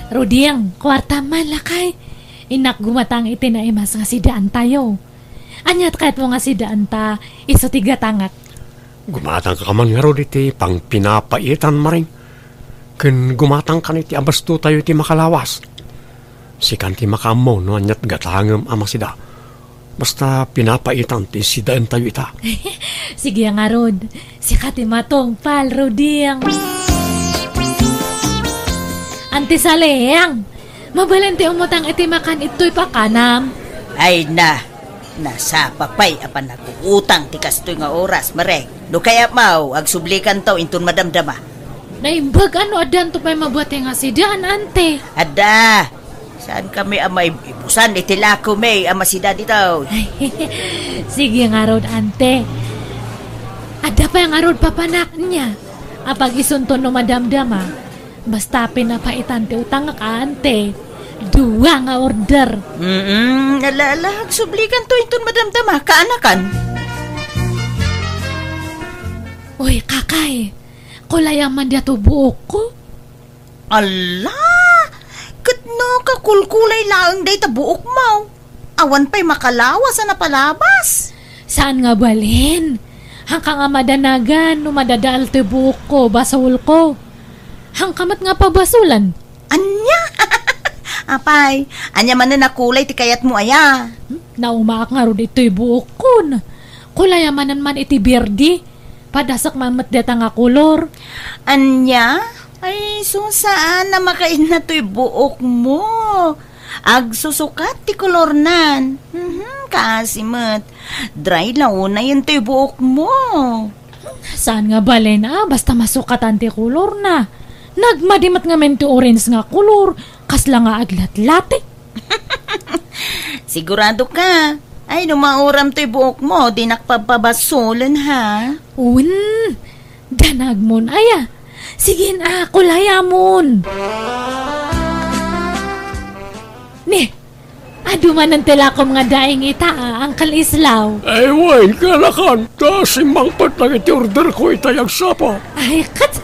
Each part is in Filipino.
Rudiang, kwarta man lakay. Inak gumatang itinaimas nga sidaan tayo. Anyat kahit mo nga sidaan ta, iso tiga tangak. Gumatang ka man nga ro iti pang pinapaitan maring. Ken gumatang ka iti abasto tayo iti makalawas. Sikan ti makamo no anyat gatangem ama sida. Basta pinapaitan ti sidaan tayo ita. Sige nga rod, sikat ti matong pal, Rudiang. Anti Saleyang, mabalente umutang iti makan ito'y pakanam. Ay na, nasa papay apan nag-uutang ti kastoy nga oras, marek. Do kaya mau, agsublikan taw intun madamdama. Naimbag ano adan to pa'y mabuti nga sidaan, ante. Ada, saan kami amay ibusan iti lako may amasida dito. Sige nga rod, ante. Ada pa yung arod papanak niya. Apag isunton no madamdama. Basta pinapaitan ti utang ka, ante. Dua nga order. Alala, agsublikan to intun madamdama, kaanakan. Uy, kakay. Kulayang man diya to buok ko. Ala, katno ka kulkulay laang day ta buok mo. Awan pa'y makalawas na napalabas. Saan nga balin? Hangka nga madanagan no madadaal to buok ko, basawul ko. Hangkamat nga pabasulan. Anya? Apay, anya man na nakulay ti kayat mo aya. Naumaak nga ro dito'y buok ko. Kulayamanan man iti birdi. Padasak mamat deta nga kulor. Anya? Ay, saan na makain na to'y buok mo? Agsusukat ti kolor nan. Kaasimat. Dry launa yun to'y buok mo. Saan nga balen basta masukatan ti kulor na. Nagmadimat nga men ti orange nga kulor. Kasla nga aglat-late. Sigurado ka. Ay, numauram to'y buok mo, di nakpapabasulan ha. Un, danag mon aya. Sige na, kulaya mon. Ni, aduman ang tilakom nga daing ita, Uncle Islaw. Ay, wain ka lakan. Ta simbang patang iti order ko itayag sapa. Ay, kat.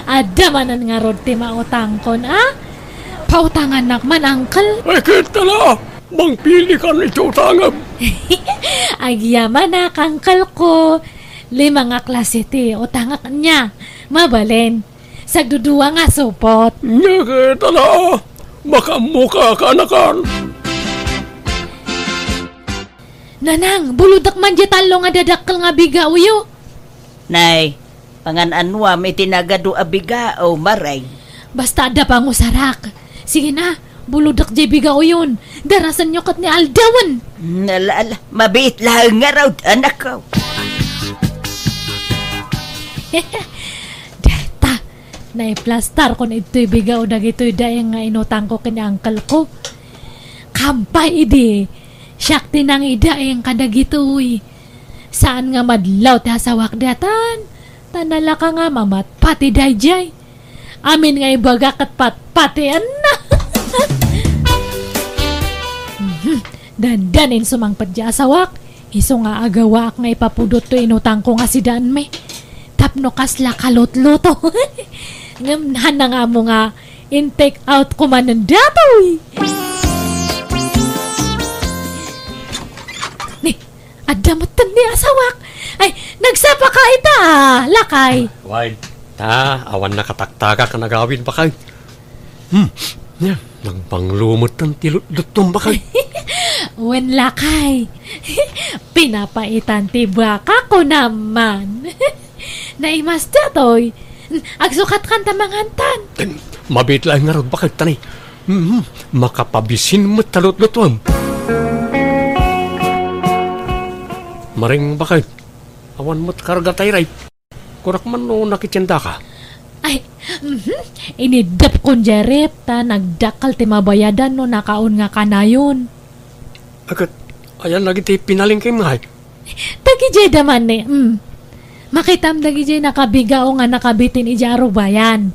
Adamanan nga rod ti mautang kon, Pautangan nakman, Uncle. Ay, kita la. Mangpili ka nito utangam. Agyaman na, Uncle ko. 5 nga klase ti utangak niya. Mabalen. Sagdudua nga supot. Nya kita la. Makamuka ka nakan. Nanang, buludak man di talo nga dadakkel nga biga uyo. Nay, pangananwa may tinagado abiga o maray. Basta ada pang usarak. Sige na, buludak di biga uyon. Darasan nyo kat ni Aldawan. Nalala, mabit lang nga raw, anak ko. Deta, naiplastar ko na ito'y biga o dagito'y dayang nga inutang ko kini uncle ko. Kampay idi. Siyak tinang idayang kadagito'y. Saan nga madlaw ta sa wakdatan? Tanala ka nga mamat, pati dayjay. Amin nga ibaga kat patian na. Dandanin sumangpad di asawak. Iso nga agawak nga ipapudot to inutang ko nga si Danme. Tapno kasla kalot-luto. Ngamhan na nga mo nga in-take out ko man ng datoy. Ni, adamutan ni asawak. Ay, nagsapa ka ita, lakay. Wain. Awan nakataktaga ka nagawin ba kayo? Yan, nang panglumot ng tilot-lutom ba kayo? Wen lakay. Pinapaitan ti baka ko naman. Naimas datoy. Agsukat kan tamangantan. Mabit lang nga rin ba kayo tanay? Makapabisin mo talot-lutom. Maring ba kayo? Awan mo't karga tayo ray. Kurak man no nakitsyanda ka. Ay, inidap kon jarep ta nagdakal ti mabayadan no nakaon nga kanayon. Agad, ayan lagi ti pinaling kay mahay. Tagi jay daman ni, makitam dagi jay nakabigao nga nakabitin ijaro bayan.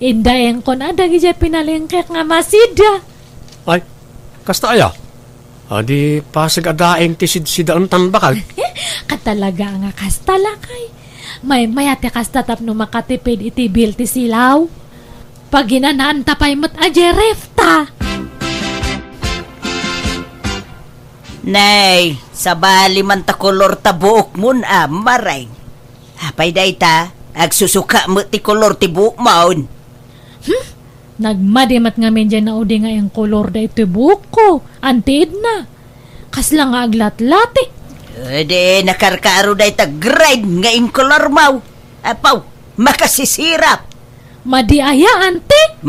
Indayang kon dagi jay pinaling kay nga masida. Ay, kasta aya. Adi pasig adaeng ti sidsidaan tanbakal. Katalaga nga kasta lakay. May mayate kasta tapno makatipid iti bil ti silaw. Pag ginanaan tapay mo't aje refta. Nay, sabali man ta kolor ta buok mun maray. Hapay day ta, agsusuka mo ti kolor ti buok maun. Nagmadimat nga men dyan na udi nga yung kolor da ito buhok ko. Antid na. Kasla nga aglat-lati. Ede, nakarkaro day ta grade nga in kolor mau. Apaw, makasisirap. Madiaya, ante.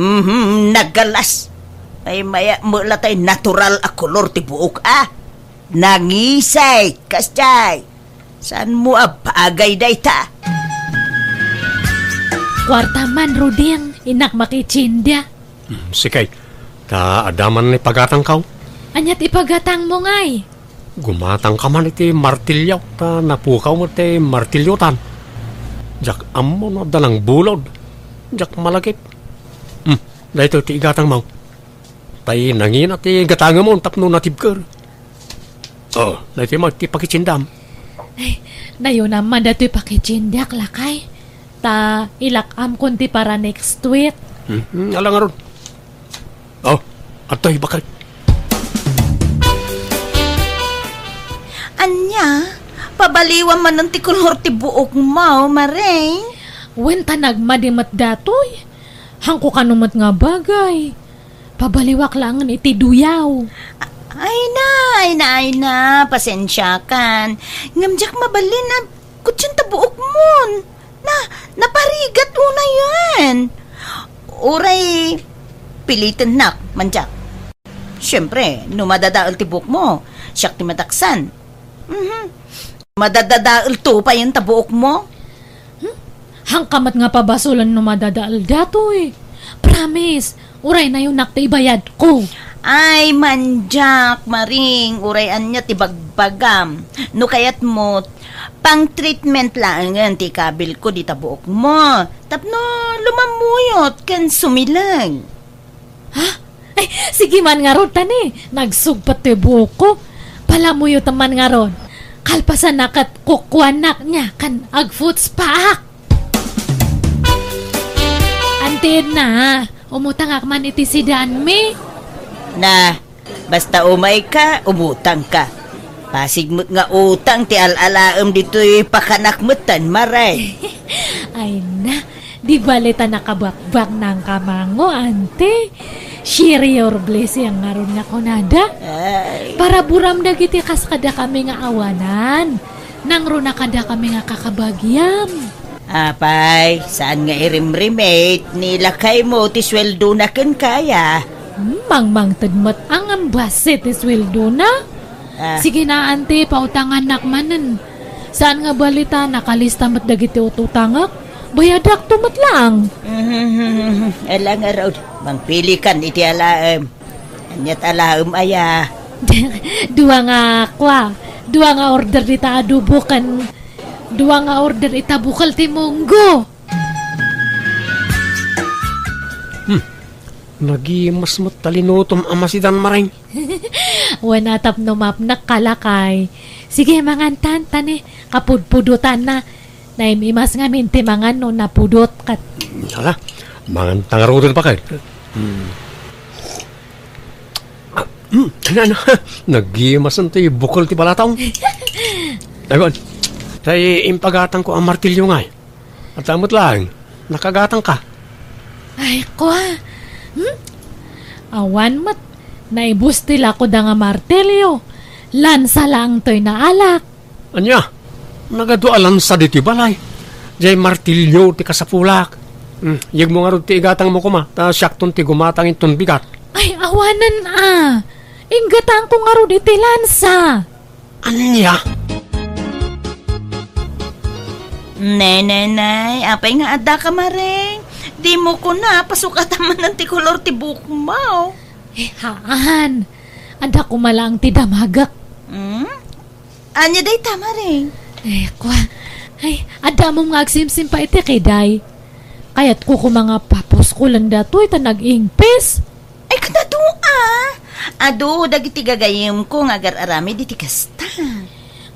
Nagalas. Ay maya mula tay natural a kolor ti buok Nangisay, kasjay. Saan mo apagay day ta? Kwarta man, Ruding. Inak makitsindya. Sikay, ta adaman ni pagatang kaw. Anyat ipagatang mo ngay. Gumatang ka man iti martilyaw, ta napukaw mo iti martilyotan. Jak ammo no dalang bulod. Jak malakip. Dahito ti igatang mo. Tay nangin at igatang mo tapno natibker. Dahito mo ti pakitsindam. Ay, dayo naman dato'y pakitsindyak, lakay. Ta ilakam kunti para next week. Alang nga ron. Atoy bakit? Anya, pabaliwan man ng ti kolor ti buok mo, maring. Wenta nagmadimat datoy. Hangko kanumat nga bagay. Pabaliwak langan iti duyaw. Ay na, pasensya kan. Ngamjak mabalin na kutsyon ta buok mo. Naparigat una yan. Uray, pilitin nak, manjak. Siyempre, no madadaal tibok mo, siyak ti mataksan. Madadadaal to pa yung tabuok mo. Hangkamat nga pabasulan no madadaal dato eh. Promise, uray na yung nakta ibayad ko. Ay, manjak, maring, urayan niya tibagbagam. No kayat mo, pang treatment lang ti kabil ko di tabuok mo. Tapno, lumamuyot kan sumilang. Ha? Ay, sige man nga ron, tani. Nagsugpat ti buhok ko. Palamuyot man nga ron. Kalpasan nakat kukuanak niya kan agfoots paak. Antid na, umutang akman iti sidaan mi. Na, basta umay ka, umutang ka. Pasigmut nga utang ti alalaam dito'y pakanakmutan, maray. Ay na, di balita nakabakbak ng kamango, ante. Share your blessing nga ron nga kunada. Ay. Para buram dagiti kaskada kami nga awanan. Nang ron nakada kami nga kakabagyam. Apay, saan nga irimrimate, nilakay mo ti sweldo na ken kaya. Mang tadmat ang ambasit is sweldo na. Sige na, ante, pautangan nakmanan. Saan nga balita nakalista mat dagiti ututangak? Bayadak tumat lang. Alang araw, mangpili kan iti alaam. Anyat alaam aya. Dua nga kwa. Dua nga order dita adubo kan. Dua nga order itabukal ti munggo. Mas matalinutom amasidan maring. Wanatap no map nakalakay. Sige mangan tane. Kapudpudutan na. Naimimas nga minti mangan no napudot kat. Hala, mangan tangarutan pa kayo. Nagimasan tayo bukol ti balatong. Dagon, tayo impagatang ko ang martilyo nga. At tamot lang, nakagatang ka. Ay, kwa. Awan mat. Naibustil ako da nga martilyo. Lansa lang to'y naalak. Anya, nagadualan sa diti balay. Jay martilyo ti kasapulak. Yag mo nga rin ti igatang mo kuma. Ta syakton ti gumatang iton bigat. Ay, awanan Inggatang ko nga rin iti lansa. Anya? Nay, apay nga ada ka maring. Di mo ko na, pasukatan man ng ti kolor ti buhok mo. Haan. Anda ko malang ti damagak. Anya day tama rin. Kwa. Ay, ada mo nga agsimsim pa iti kay day. Kaya't ko mga papos ko lang dato ita nag-ingpis. Ay, kanado Ado, dagiti gagayim ko nga agar-arami di ti kasta.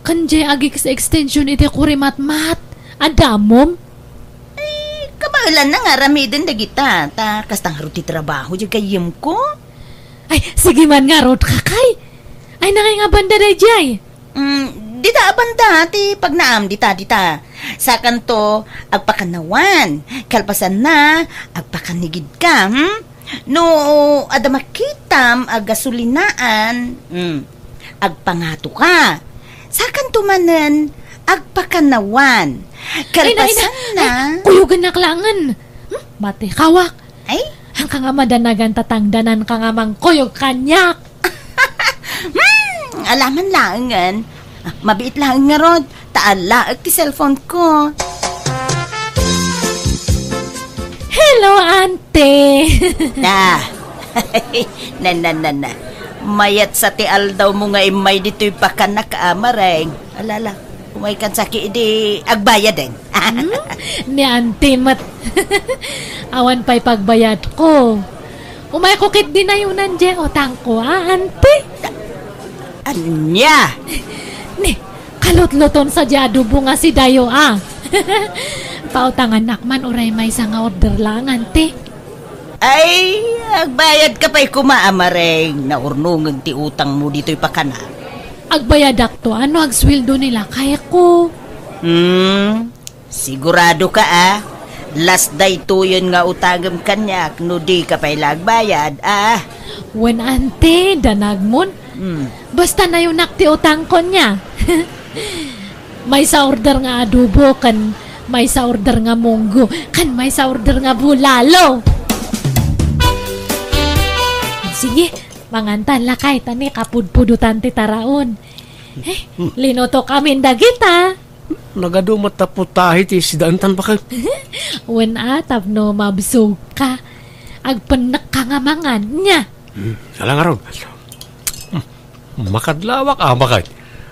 Kanjay agik sa extension iti kurimat-mat. Ada mom? Ay, Ulan na nga ramidin dagita. Ta kastang haruti trabaho di kayem ko. Ay, sige man nga, Rod, kakay. Ay, nangay nga banda na jay. Dita abanda, ti pag naam, dita. Sa kanto, agpakanawan. Kalpasan na, agpakanigid ka, No, ada makitam, agasulinaan, agpangato ka. Sa kanto manen, agpakanawan. Kalpasan na. Kuyugan na klangan. Mati, kawak. Ay? Ang ka nga madanagan tatangdanan ka nga mang kuyog kanyak. Alaman laangan. Mabiit lang nga Rod. Taala ti cellphone ko. Hello, ante. Na. Na. Mayat sa tial daw mo nga imay dito'y pakanak amareng. Alala. Umay kan saki di agbayad din. Ni ante mat. Awan pa'y pagbayad ko. Umay kukit din na yun nandiyan utang ko, ante. Anya? Ni, kalot-loton sa jadubo nga si Dayo, Pautangan nakman oray may isang order lang, ante. Ay, agbayad ka pa'y kumaamareng. Naurnungan ti utang mo dito'y pakana. Agbayad akto, ano agsweldo nila kaya ko. Sigurado ka Last day to yun nga utagam kanyak, no di ka pa'y lagbayad, Wen ante, danagmon. Basta na yung nakti utang ko niya. May sa order nga adobo, kan may sa order nga munggo, kan may sa order nga bulalo. Sige, mangantan lakay tani kapudpudutan ti taraon. Linoto kami dagita. Nagadumat na putahe ti sidaantan pa ka. Wen atap no mabsog ka. Agpanak ka nga mangan niya. Alang araw. Makadlawak bakit?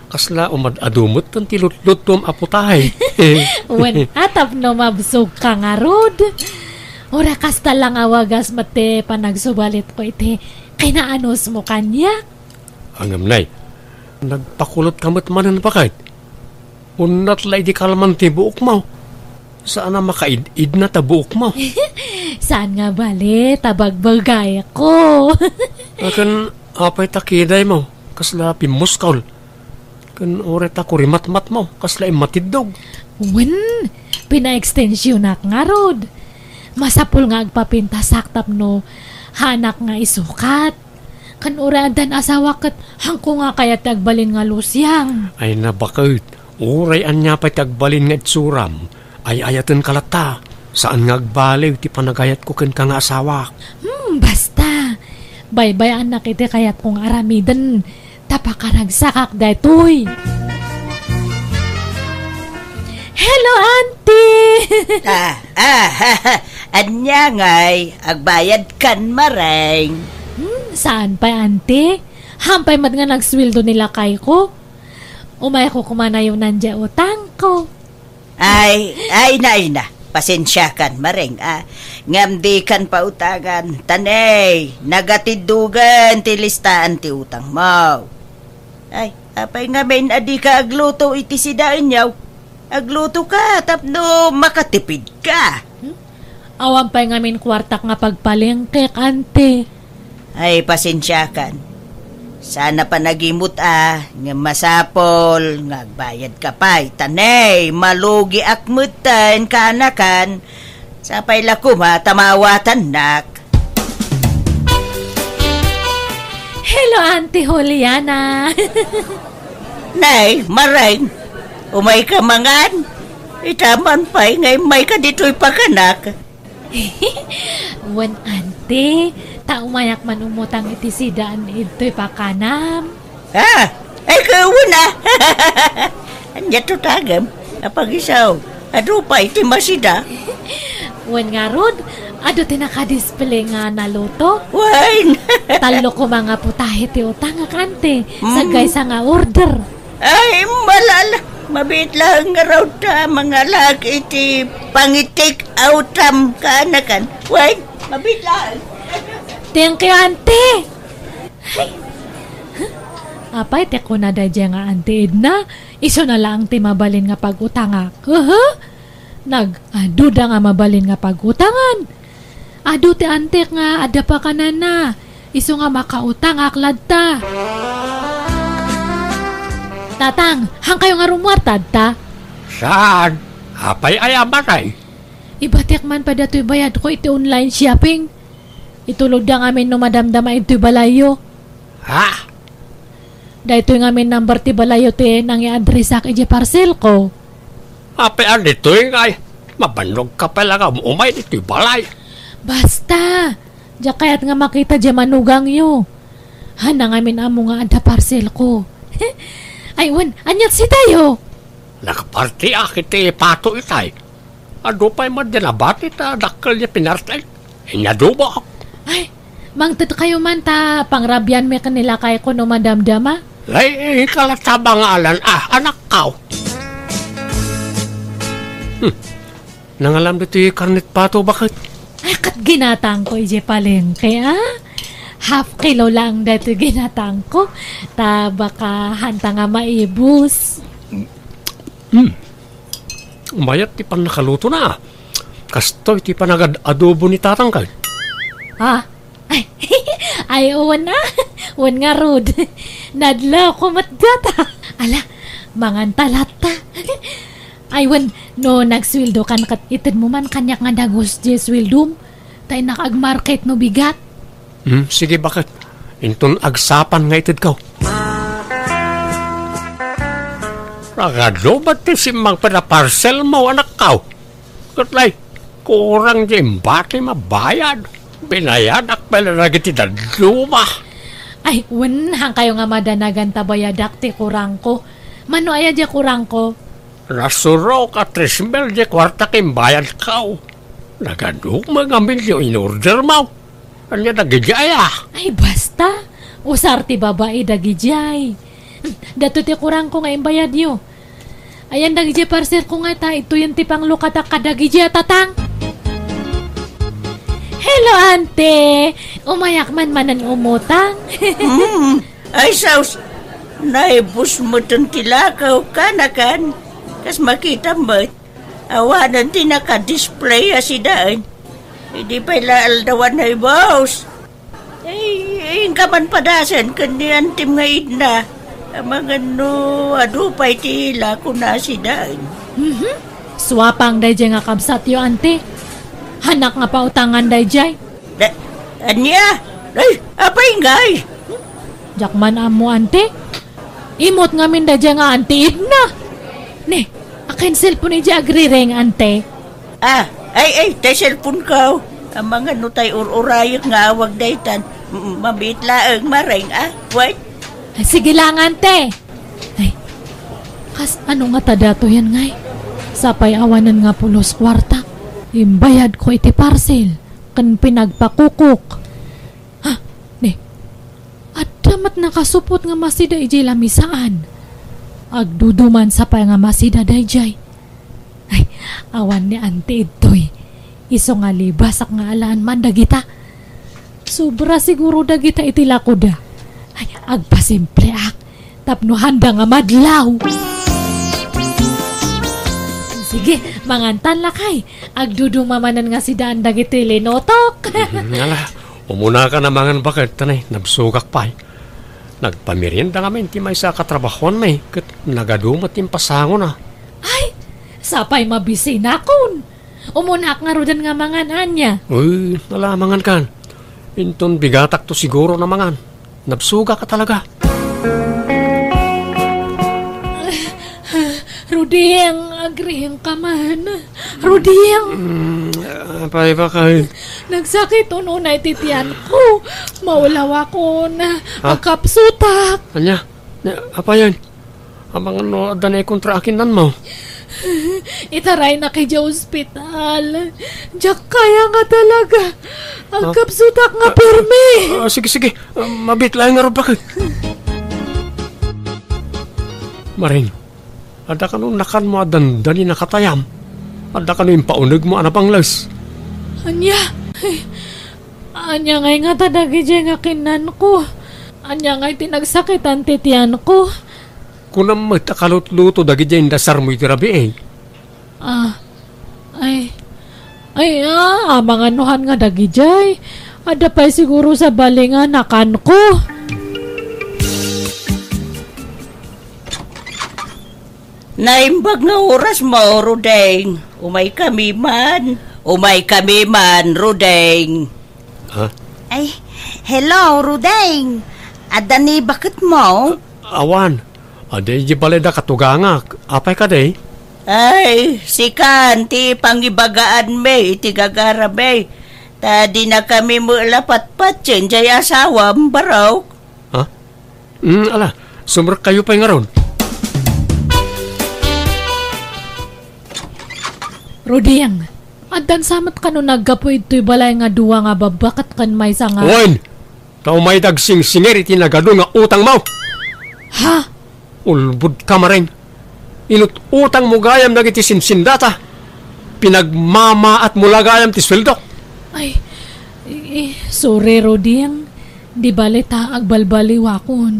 Kasla umadadumot ng tilutlutom aputahe. Wen atap no mabsog ka nga Rod. Ora kasta lang awagas mate panagsubalit ko ite. Kay naanos mo kanya? Angam nay. Nagpakulot kamot manan bakit? Unat lay di kalaman ti buok mo. Saan na makaid-id na ta buok mo? Saan nga bali? Tabagbagay ko. Akan apay takiday mo. Kasla pimuskaw. Kan oret ako rimat-mat mo. Kasla imatidog. Wen, pina-extensyon nak nga Rod. Masapul nga agpapinta saktap no. Hanak nga isukat. Kan uradan asawa kat hangko nga kaya tagbalin nga lusyang. Ay nabakit. Uray anya pa tagbalin nga itsuram. Ay ayatan kalata. Saan nga agbaliw ti panagayat ko ken ka nga asawa. Basta. Baybay anak iti kayat kong aramidan. Tapakaragsakak daytoy. Hello, auntie! Anya ngay, agbayad kan mareng. Saan pa, auntie? Hampay mat nga nagsweldo nila kay ko. Umay ko kumanayaw nandya utang ko. Ay na. Pasensya kan mareng, Ngamdi kan pautangan. Tanay, nagatidugan ti listaan ti utang mo. Ay, apay nga main adi ka agluto iti sidaan yaw. Agluto ka, tapno makatipid ka. Awan pa'y ngamin kwartak nga pagpalengkek, ante. Ay, pasensya kan. Sana pa nagimot nga masapol, nga agbayad ka pa'y. Tanay, malugi akmutan kanakan. Sapay lakuma, tamawatan nak. Hello, Auntie Juliana. Nay, mareng. Umay ka mangan. Itaman pa'y ngay may ka dito'y pakanak. Wan, ante, taumayak man umutang iti sidaan ito'y pakanam. Ay kawan na. Anya to tagam. Apag-isaw. Ado pa iti masida. Wan nga Rod, ado tinaka-display nga naluto. Wan. Talo ko mga putahe ti utang nga kante. Sagay sa nga order. Ay, malala. Mabit lang nga raw ta mga lag iti pangitik outam kaanakan. Wan, mabit lang. Thank you, ante. Ay. Apay, teko na da dya nga ante Edna. Iso na lang ti mabalin nga pag-utangak. Duda nga mabalin nga pagutangan. Adu ti antek nga ada pa kanana. Isu nga makautang aklad ta. Tatang, hang kayo nga rumuartad ta? Saan? Apay ayaman ay. Ibatek man pa dato'y bayad ko iti online shopping. Itulog da ngamin no madamdama ito'y balayo. Ha? Dahito'y ngamin number ti balayo ti nang i-address ak iti parcel ko. Apay dito yung ay. Mabanog ka pala nga umay dito yung balay. Basta. Diya kaya't nga makita diya manugang yo. Hana ngamin amo nga ada parcel ko. Ay, anyat si tayo. Nakaparti akit pato itay. Ado pa'y madyanabati ta dakkel niya pinartay. Inadubo ako. Ay, mangtad kayo man ta pangrabyan me kanila kay ko no madamdama. Ay, kalataba nga alan. Anak kao. Nangalam dito yung karnit pato, bakit? Ay, kat ginatang ko ije palengke, Half kilo lang dito ginatang ko. Ta baka hanta nga maibus. Umayat ti pan nakaluto na. Kastoy ti panagad-adobo ni tatang kay. Ay, uwan na. Uwan nga rod. Nadla ko matgata. Ala, mangantalata. Ay, no nagswildo kan kat itid mo man kanyak nga dagos di swildum. Tay nakagmarket no bigat. Sige, bakit? Inton agsapan nga itid ka. Ragado ba't ti simang parcel mo, anak ka? Katlay, kurang di imbati mabayad. Binayadak pala na gitid luma. Ay, hang kayo nga madanagan tabayadak ti kurang ko. Mano aya di kurang ko? Nasuro ka 3,000 di kwarta kimbayad ka. Nagaduk mga milyo in-order mo. Anya nagijaya. Ay, basta. Usar ti babae dagijay. Dato ti kurang ko nga imbayad yo. Ayan dagijay parcel ko nga ta. Ito yung tipang lukata kadagijay tatang. Hello, ante. Umayak man manan umutang. Ay, saus. Naibus mo itong tilakaw ka na kan. Kas makita mo. Awanan ti naka-display si daan. Hindi pa ilaaldawan na boss. Ay, ka man padasan kundi antim nga idna. Mga no, adupay ti ila ko na si daan. Swapang dayjay nga kabsat yo, ante. Hanak nga pautangan dayjay. Anya? Ay, apay ngay? Jakman amo, ante. Imot nga min dayjay nga ante idna. Ne, akin cellphone ija agrireng, ante. Ay, tay cellphone ka. Ang mga nutay ururayot nga awag daytan. Mabit laang maring, What? Ay, sige lang, ante. Ay, kas ano nga tadato yan ngay? Sapay awanan nga pulos kwarta. Imbayad ko iti parcel. Kan pinagpakukok. Ne. At damat nakasupot nga masida ijay lamisaan. Agduduman sapay nga masida dayjay. Ay, awan ni ante itoy. Iso nga libasak nga alaan man dagita. Sobra siguro dagita iti lakoda. Ay, agpasimple ak. Tapno handa nga madlaw. Sige, mangantan lakay. Agdudumamanan nga si daan dagiti linotok. Ngala, umuna ka na mangan bakit tanay, nabsugak pa. Nagpamirinda nga ti may sa katrabahoan may, kat nagadumat yung pasango na. Ay, sapay mabisi na kun. Umunak nga rodan nga manganan niya. Uy, nalamangan kan. Inton bigatak to siguro na mangan. Nabsuga ka talaga. Ruding, agrihing ka man. Ruding. Apay ba kayo? Nagsakit uno na ititian ko. Maulaw ako na kapsutak. Anya? Apa yan? Amang ano, danay kontraakinan mo. Itaray na kay Diya ospital. Diyak kaya nga talaga. Ang kapsutak nga pirmi. Sige. Mabit lang nga rin bakit? Maring, ada ka nung nakan mo dandani nakatayam. Ada ka nung paunag mo anapanglas. Anya? Anya ngay nga tadagi Diya nga kinan ko. Anya ngay tinagsakitan titian ko. Kunam magtakalot-luto dagi dyan dasar mo itirabi eh. Amang anuhan nga dagijay. Ada pa siguro sa balingan nakan ko. Naimbag nga oras mo, Rudeng. Umay kami man, Rudeng. Ha? Ay, hello, Rudeng. Adani, bakit mo? Awan. Aday di baleda katuganga. Apay ka day? Ay, sikan, ti pangibagaan may, ti gagara may. Tadi na kami mula patpatsin, jay asawam, baraw. Ha? Ala, sumrak kayo pa nga ron. Rudeng, adan samat ka no naggapo ito'y balay nga duwa nga babakat kan may nga. Wan! Tao may dagsing-singer iti nagado nga utang mo. Ha? Ulbud ka maring. Inut utang mo gayam nagiti sinsindata. Pinagmama at mula gayam ti sweldo. Ay, sorry Rudeng. Di bali ta agbalbaliwakon.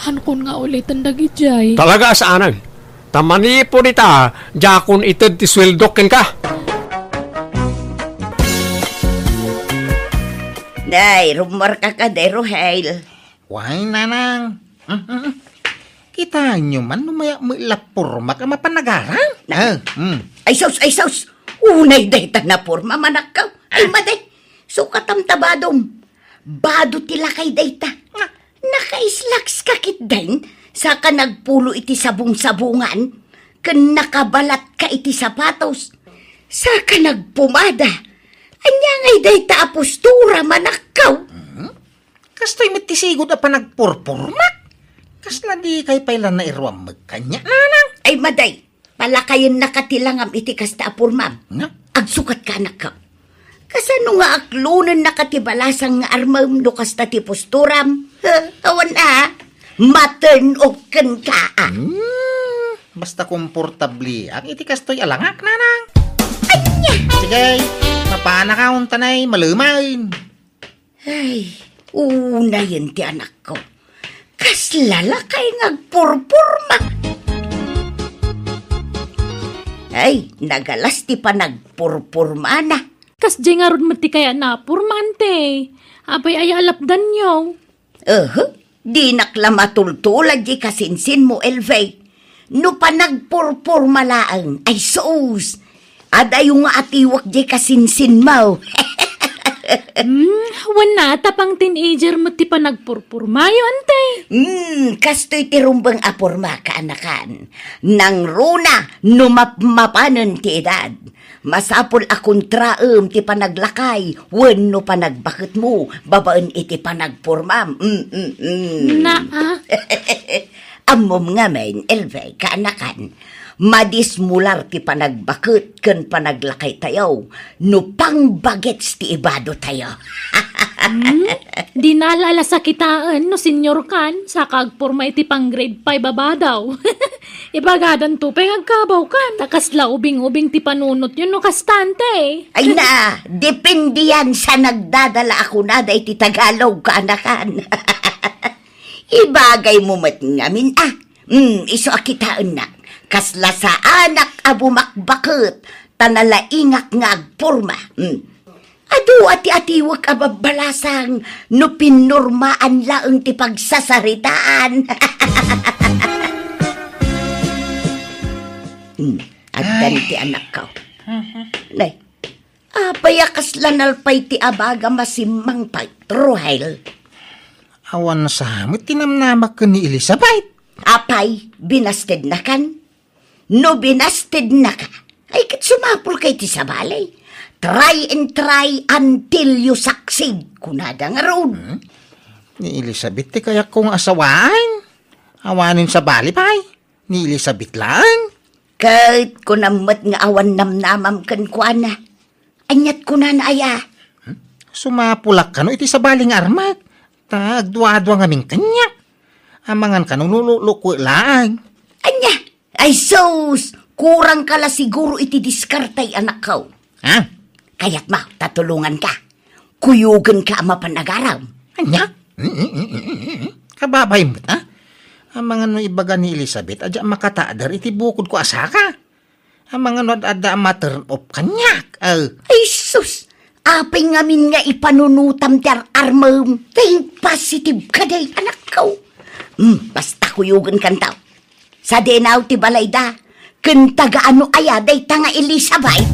Hankon nga ulitan dagijay. Talaga saanan. Tamani po nita, jakon ited ti sweldo ken ka. Day, rumar ka day, Rohel. Why, nanang? Kita nyo man, numaya mo ilapurma ka mapanagaran. Ay, sus. Unay day ta na porma, manakaw. Ay, maday. So katamtabadom. Bado tila kay day ta. Nakaislaks kakit din. Sa ka nagpulo iti sabong-sabungan. Kan nakabalat ka iti sapatos. Sa ka nagpumada. Anya ngay day ta apostura, manakaw. Kasto'y matisigod pa nagpurpurma. Kasla di kay pailan na irwam magkanya, nanang. Ay, maday. Palakayan nakatilangam iti kasta apurmam. No? Agsukat ka nakaw. Kasano nga aklunan nakatibalasang nga armam no kasta ti posturam. Awan maturn of kan ka. Basta komportabli. Ang iti kasto'y alangak, nanang. Anya! Sige, mapana ka untanay, malumain. Ay, una yun ti anak ko. Kaslala kay ngagpurpurma. Ay, nagalas ti pa nagpurpurma na. Kas di nga ron mati kaya na purmante. Abay ay alapdan nyo. Di nakla matultulad di kasinsin mo, Elvey. No pa nagpurpurma laang, ay sus. Ada yung atiwak di kasinsin mo. Wana tapang teenager mo ti pa nagpurpurmayo, ante. Kastoy tirumbang apurma kaanakan. Nang runa, numapmapanan ti edad. Masapol akong traem ti panaglakay, wenno panagbakit mo, babaan iti panagpurmam. Amom nga men, Elvey, kaanakan. Madismular ti panagbakit ken panaglakay tayo, no pang bagets ti ibado tayo. Di naalala sa kitaan no senyor kan, sa kagpurma iti pang grade 5 babadaw. Ibagadan to peng agkabaw kan, takasla ubing-ubing ti panunot yun no kastante. Ay na, depende yan sa nagdadala ako na da iti Tagalog kaanakan. Ibagay mo mat ngamin iso akitaan na. Kasla sa anak abumakbakot, tanalaingak nga agpurma. Adu ati-atiwag ababalasang no pinurmaan laang ti pagsasaritaan. Agdan ti anak ko. Nay, apaya kasla nalpay ti abaga masimang Rohel. Awan sa hamit, tinamnamak ka ni Elizabeth. Apay, binasted na kan? No binasted na ka, ay kat sumapul kay ti sabalay. Try and try until you succeed. Kunada nga roon. Ni Elizabeth, ti kaya kong asawaan. Awanin sa balipay. Ni Elizabeth lang. Kahit ko namat nga awan namnamam kan kuana. Anyat ko na aya. Sumapulak ka no, iti sa baling armat. Tagdwa-dwa ngaming kanya. Amangan ka no, luluko lang. Anya, ay sos, kurang kala siguro iti diskartay anak ko. Ha? Kaya't ma, tatulungan ka. Kuyugan ka mapanagaraw. Anya? Kababay mo, ha? Amangan no ibaga ni Elizabeth, adya makataadar iti bukod ko asaka. Amangan no adda ma-turn off kanyak. Ay Sus! Apay ngamin nga ipanunutam ti armam. Dahil positive ka day, anak ko. Basta kuyugan kan tao. Sa denaw ti balayda, ken taga-ano aya day tanga Elizabeth.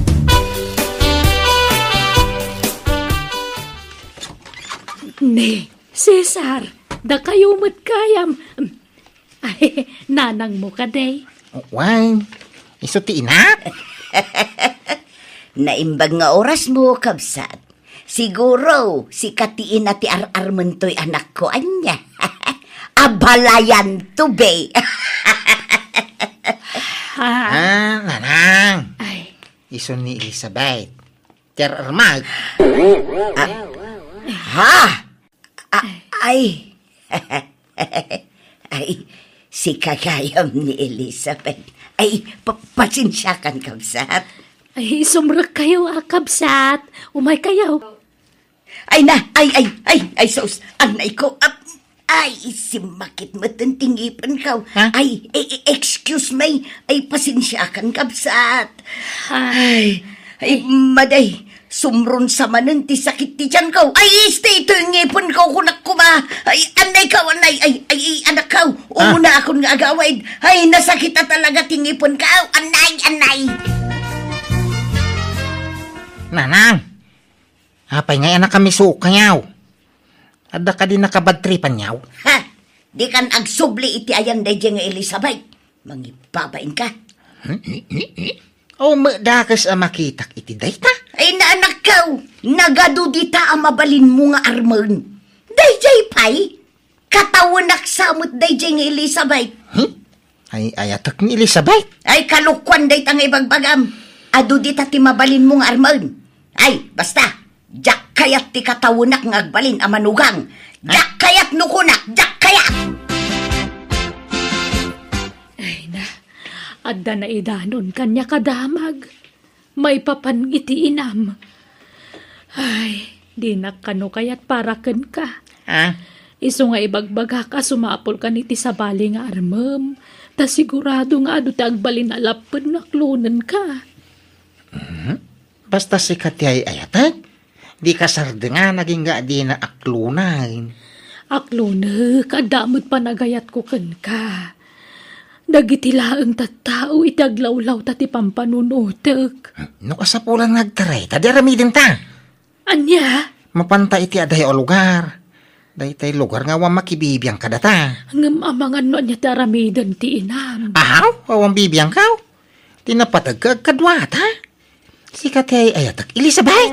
Ne, Cesar, da kayo kayam. Ay, nanang mo ka day. Why? Iso ti ina? Naimbag nga oras mo, kabsat. Siguro, si katiin na ti ar-arman to'y anak ko, anya. Abalayan to, be. Nanang. Ay, Iso ni Elizabeth. Tiar armag. Ha? Ay. Ay, si kagayam ni Elizabeth. Ay, pasensyakan, kabsat. ay, sumrak kayo, kabsat. Umay kayo. Ay na, ay, sos, anay ko, ay, simakit matantingipan ka. Ha? Ay, excuse me, ay, pasensyakan, kabsat. Ay, maday, sumron sa manan, ti sakit ti tiyan ka. Ay, stay ito yung ngipon ka, kunak ko ma. Ay, anay ka, ay, anak ka, umuna akong nga agawid. Ay, nasakit na talaga ti ngipon ka, anay. Nanang. Apay nga anak kami suka yaw. Ada ka din nakabadtripan yaw. Ha, di kan agsubli iti ayan day nga Elizabeth. Mangibabain ka. O dakas makitak iti dayta. Ay naanak ka, nagadudita ang mabalin mo nga armon. Dayjay pay, katawanak samot dayjay nga Elizabeth. Ay ayatak ni Elizabeth. Ay kalukwan day tang ibagbagam. Adudita ti mabalin mo nga armon. Ay, basta, jak kayat ti katawanak nga agbalin ang manugang. Jak kayat nukunak, jak kayat! Ay na, adda na idanon kanya kadamag. May papan iti inam. Ay, di na kano kayat paraken ka. Iso nga ibagbaga ka, sumapol ka niti sa bali nga armam. Ta sigurado nga adu ti agbalin alapad naklunan ka. Basta si Katyay ayatag. Di kasarde nga naging nga di na aklunain. Akluna, kadamot pa nagayat ko ken ka. Dagitilaang tattao itaglawlaw tati pampanunutek. No kasapulan nagtaray, tadi aramidin ta. Anya, Mapanta iti aday o lugar. Daytay lugar nga wang makibibiyang kadata. ngem amangan no anya taramidan ti inam. Ahaw, wawang bibiyang kaw. Tinapatag ka kadwata. Si Katyay ayatak Elizabeth.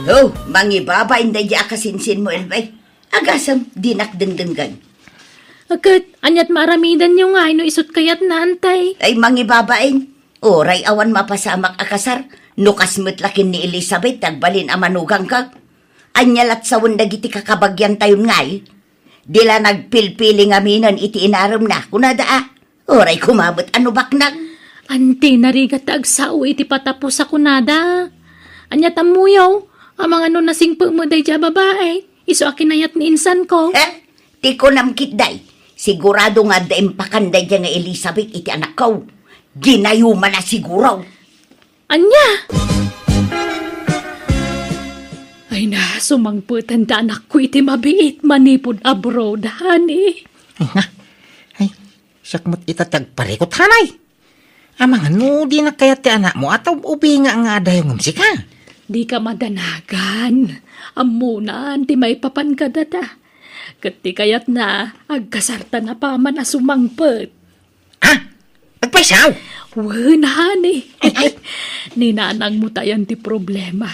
Oh, mangibaba inday di akasinsin mo, Elbay. Agasam, dinakdengdenggan. Agad, anyat maramidan nyo nga, no isot kayat na antay. Ay mangibabain. Oray awan mapasamak akasar. Nukas metlakin ni Elizabeth, tagbalin amanugang ka. Anyalat sa wundagiti kakabagyan tayon ngay. Dila nagpilpiling aminan iti inaram na. Kunada oray kumabot ano baknag. Ante, narigat agsao iti patapos sa kunada. Anyat amuyaw, amang ano nasing pumuday dya babae. Iso akinayat ni insan ko. Ti ko namkit day. Sigurado nga daim pakanday dyan nga Elizabeth iti anak ko. Ginayuma na siguro. Anya! Ay na, sumangputan da anak ko iti mabiit manipod abroad, honey. Ay, sakmat itatag parikot hanay. Amang ano, di na kaya ti anak mo at ubi nga aday yung umsika. Di ka madanagan. Amunan, ti may papan ka data. Kati kayat na, agkasarta na paman a sumangpet. Agpaisaw! Wen, honey. Ninanang mo tayan ti problema.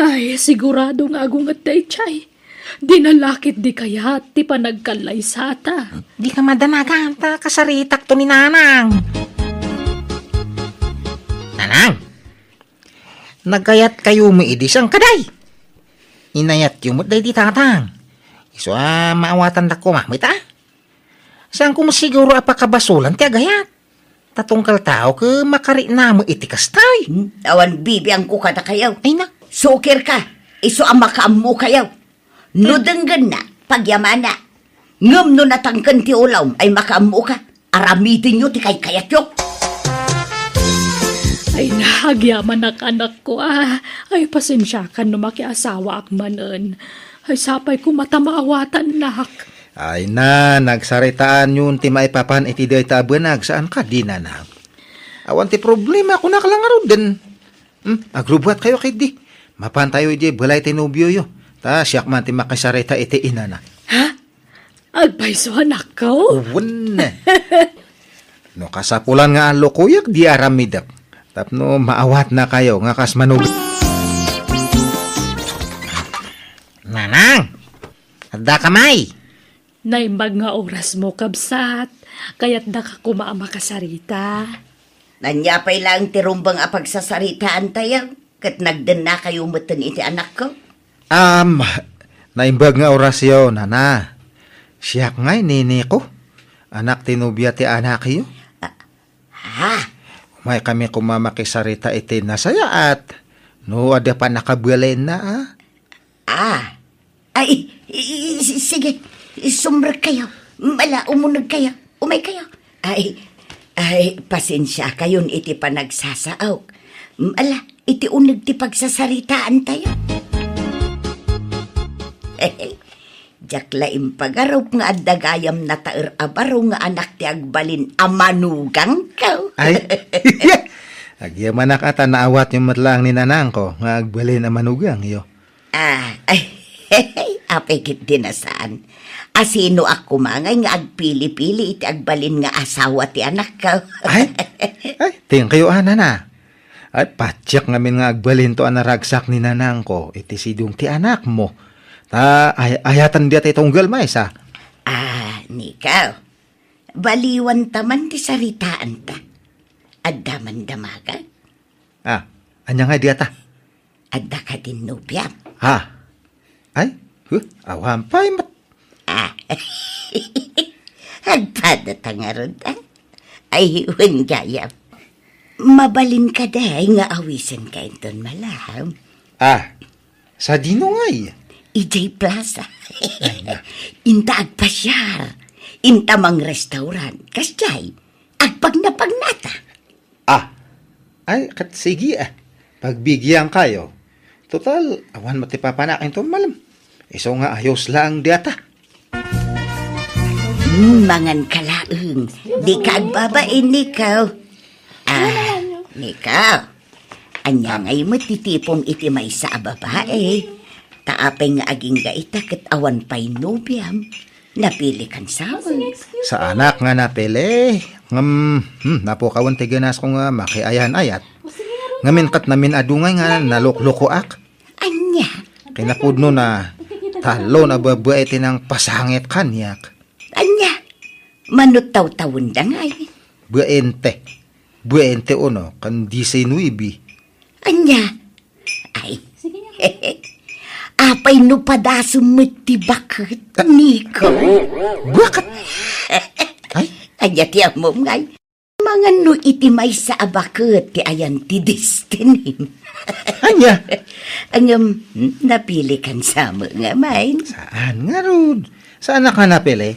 Ay, sigurado nga agung at day chay. Dinalakit di kayat, ti panagkalay sata. Di ka madanagan ta kasaritak to ni nanang. Nanang, nagayat kayo maidis ang kaday. Inayat yung day di tatang. Iso maawatan na ko mamit Saan ko masiguro apakabasulan ti agayat. Tatungkal tao ke makari na mo itikas tayo. Awan bibiyang ko kada kayaw. Ay na. Sukir ka. Iso ang makaamu kayaw. Nudenggan na, pagyamana. Ngam no natangkan ti ulaw ay makaamu ka. Aramidin nyo ti kay kayatyok. Ay nahagyaman anak ko Ay pasensya ka no makiasawa ak manen. Ay sapay ko matamaawatan nak. Ay na, nagsaritaan yun ti maipapan iti day tabanag saan ka di nanang. Awan ti problema ko nakalangaro din. Agrubuat kayo kay di. Mapan tayo di balay ti nobyo yo. Ta siyak man ti makisarita iti inana. Ha? Albay so anak ko? Uwan na. No kasapulan nga alo kuyak di aramidak. Tapno maawat na kayo nga kas manug. Nanang! Adda kamay! Naimbag nga oras mo kabsat. Kaya't da ka kumaama kasarita. Nanyapay lang tirumbang apagsasaritaan tayo. Kat nagdan na kayo matan iti anak ko. Naimbag nga orasyon, nana. Siyak nga'y nini ko. Anak tinubya ti anak iyo. Ha? May kami kumamakisarita iti nasaya at no ada pa nakabwalen na Ay, sige. Sumra kayo. Mala, umunag kayo. Umay kayo. Ay, pasensya kayon iti panagsasaaw. Mala, iti unag ti pagsasaritaan tayo. Jaklaim pagaraw nga addagayam na taer abaro nga anak ti agbalin amanugang ka. Ay, agyaman ata naawat yung matlang ni nanang ko nga agbalin amanugang iyo. Apekit din na saan. Asino ako mangay nga agpili-pili iti agbalin nga asawa ti anak ka. Ay, tingin kayo na. At patsyak ngamin nga agbalin to anaragsak ni nanang ko iti sidong ti anak mo. Ayatan diya tayo tunggal maisa. Nikaw. Baliwan taman ti saritaan ta. Addaman damaga. Anya nga diya ta? Adda ka din nubya. Ay, awampay mat. Agpadata nga ron ta. Ay, huwag gaya. Mabalin ka dahi nga awisan ka inton malaham. Sa dino ngay. EJ Plaza. Inta agpasyar. Inta mang restaurant. Kasjay, agpagnapagnata. Ay, sige Pagbigyan kayo. Total, awan matipapanakin to malam. Iso nga ayos lang diata. Mangan kalaeng. Di ka agbabain, Nikaw. Nikaw. Anya ngay matitipong iti may sa babae. Taapay nga aging gaita ket awan pa'y nobyam. Napili kan sawa. Sa anak nga napili. Napukawan ti ganas ko nga makiayan-ayat. Ngamin kat namin adungay nga naluklukoak. Anya? Kinapudno na talo na babae tinang pasangit kanyak. Anya? Manot taw-tawon da ngay. Buente uno, kan di sinuibi. Anya? Ay, apay no padasum ti bakit, Niko? Bakit? Ay? Anya ti amom ngay. Mga no iti may sa abakit ti ayan ti destiny. Anya? Angam, napili kan sa mga main. Saan nga rod? Saan ka napili?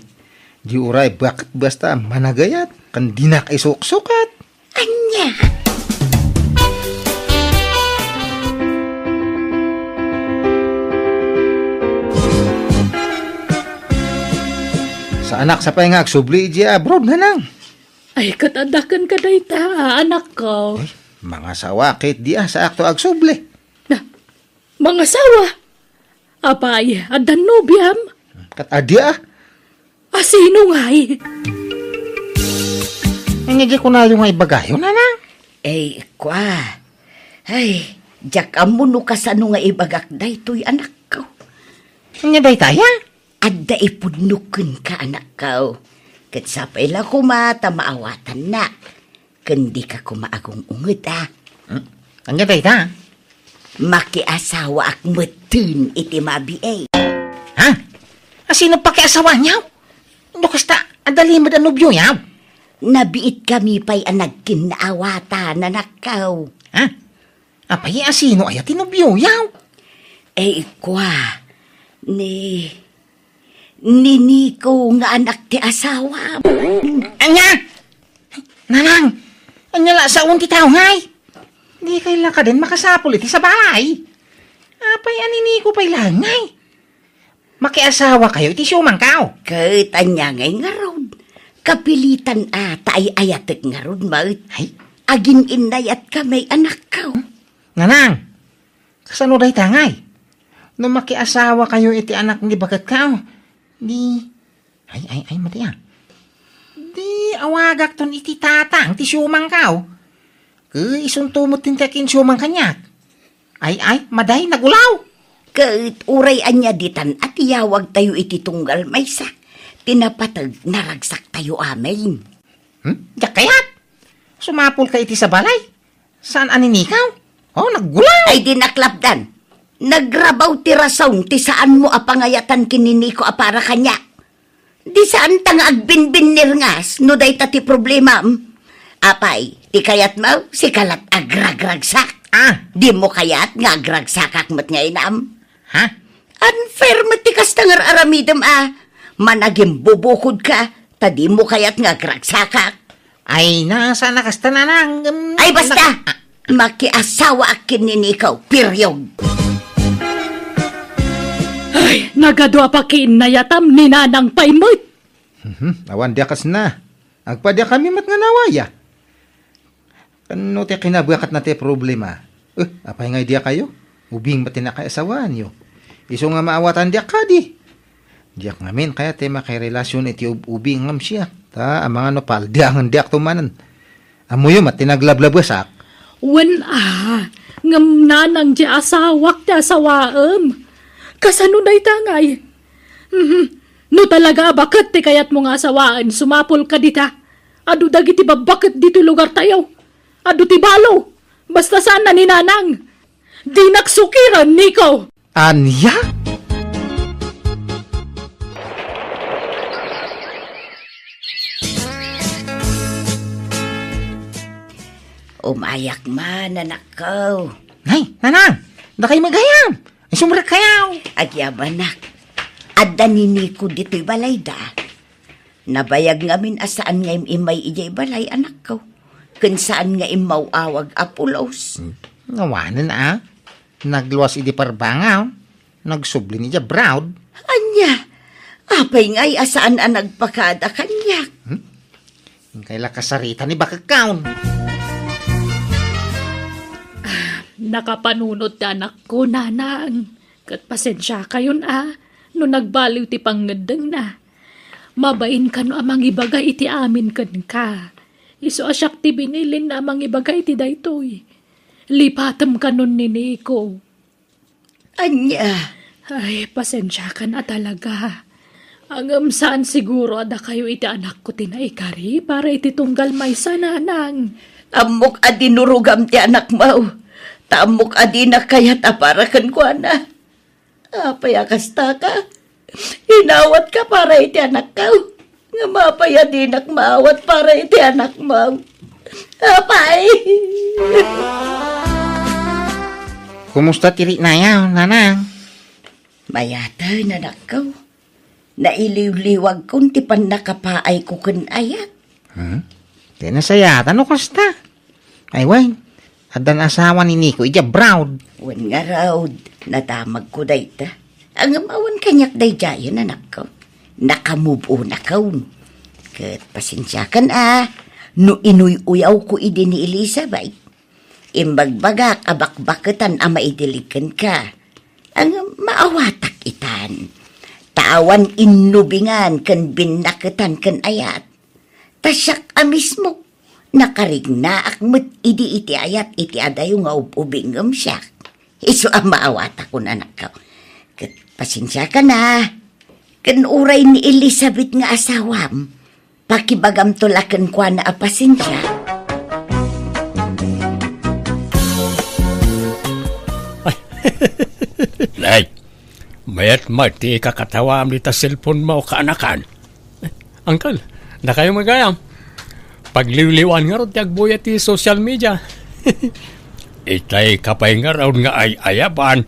Di uray bakit basta managayat, kan di na kaisuksukat. Anya? Sa anak sa pahingag, subli di abroad na lang. Ay katadakan ka dayta anak ko. Mga sawakit di sa akto ag subli. Na, mga sawa. Apay, adan nobyam. Kat adya. Sino ngay? Hindi ko na yung ibagayo na lang. Kwa. Ay, jak amuno ka sa nga ibagak daytoy anak ko. Hindi day taya? Adda ipudnukun ka anak ko. Kat sapay la kumata maawatan na. Kundi ka kumaagong ungot Hindi day ta? Makiasawa ak matun iti mabi Ha? Sino pakiasawa niyaw? Kasta, adali mo da nobyo yaw? Nabiit kami pa'y anagkinaawata na nakaw. Ha? Apay, sino ay tinobyo yaw? Kwa, ni Niko nga anak ti asawa. Anya? Nanang, anya la sa unti tao ngay? Di kailan ka din makasapul iti sa bahay. Apay anini ko pa'y langay. Makiasawa kayo iti siyumang kao. Kaitanya ngay nga ron. Kapilitan ay ayatek nga ron, maut. Ay, Agin inayat ka may anak ka. nanang, kasano day tangay? No makiasawa kayo iti anak ni bagat kao. Ay, matiya. Di awagak ton iti tatang ti siyumang kao. Isuntumot tin takin siyumang kanyak. Ay, maday, nagulaw. Kait urayan niya ditan at iyawag tayo iti tunggal maysa. Tinapatag naragsak tayo amin. Diyak kayat. Sumapul ka iti sa balay. Saan aninikaw? Oh, naggulaw. Ay dinaklapdan. Nagrabaw ti rasaw ti saan mo apangayatan kininiko apara kanya. Di saan tang agbinbin nirngas no day ti problema. Apay, ti kayat mo si kalat agragragsak. Di mo kayat nga agragsakak mat nga inam. Ha? Unfair mati kastangar aramidam managim bubukod ka, tadi mo kayat nga agragsakak. Ay, nasa nakasta na nang... Ay basta, makiasawa akin ninikaw, period. Ay, nagadwa pa kinayatam ni Nanang Paimot. Awan dia kas na. Agpadya kami mat nga nawaya. Kano ti kinabuyakat na ti problema? Apay nga dia kayo? Ubing mati na kay asawaan nyo. Iso nga maawatan dia ka di. Diyak ngamin kaya ti makirelasyon iti ubing ngam siya. Ta, ang mga nopal, diyangan diyak tumanan. Amoy mati naglablabwasak. Wen ngam nanang di asawak ti asawaem. Kasano day tangay? No talaga bakit ti kayat mo nga asawaan sumapol ka dita? Adu dagiti babakit dito lugar tayo? Adu ti balo? Basta sana ni Nanang. Di naksukiran, Nico. Anya? Umayak man, anak ko. Nay, Nanang, na kayo magayam. Ay sumrak kayaw. Agyabanak, adda nini ko dito'y balay da. Nabayag ngamin asaan nga imay ijay balay, anak ko. Kun saan nga imawawag apulos. Ngawanan Nagluwas idi parbangaw. Nagsubli niya brown. Anya, apay nga'y asaan nagpakada kanyak. Kaila kasarita ni bakakaon. Nakapanunod ta anak ko, Nanang. Kat pasensya kayon no nagbaliw ti pangadeng na. Mabain ka no amang ibagay iti amin kan ka. Iso asyak ti binilin na amang ibagay ti daytoy. Lipatam ka nun ni Nico. Anya, Ay, pasensya ka na talaga. Ang saan siguro ada kayo iti anak ko tinaikari para iti tunggal may Nanang. amok adi nurugam ti anak mo. Tamok adi na kayat aparakan ko na. Apayakasta ka. Inawat ka para iti anak ka. Nga mapayadinak maawat para iti anak mo. Apay! Kumusta tiri na yaw, Nanang? Mayata nanak ko. Nailiw-liwag kong tipan nakapaay ko kun ayat. Di nasayatan no kasta. Ay, wain. Adan asawa ni Nico, ija brown. Wan nga raw, natamag ko dayta. Ang amawan kanyak day jayan anak ko. Nakamubo na kaun. Kat pasensya kan no inuy-uyaw ko idi ni Elizabeth. Imbagbagak abakbaketan ama idilikan ka. Ang maawatak itan. Tawan inubingan kan binaketan kan ayat. Tasyak amismo. Nakarigna akmet idi iti ayat iti adayo nga ubingam siya. Iso ang maawatak ko na anak ko. Kat pasensya ka na. Kan uray ni Elizabeth nga asawam. Pakibagam tulakan kwa na apasensya. Nay, mayat mati kakatawam dita cellphone mo kaanakan. Uncle, na kayo magayam. Pagliwliwan nga ron ti agbuya ti social media. Itay kapay nga raw nga ayaban.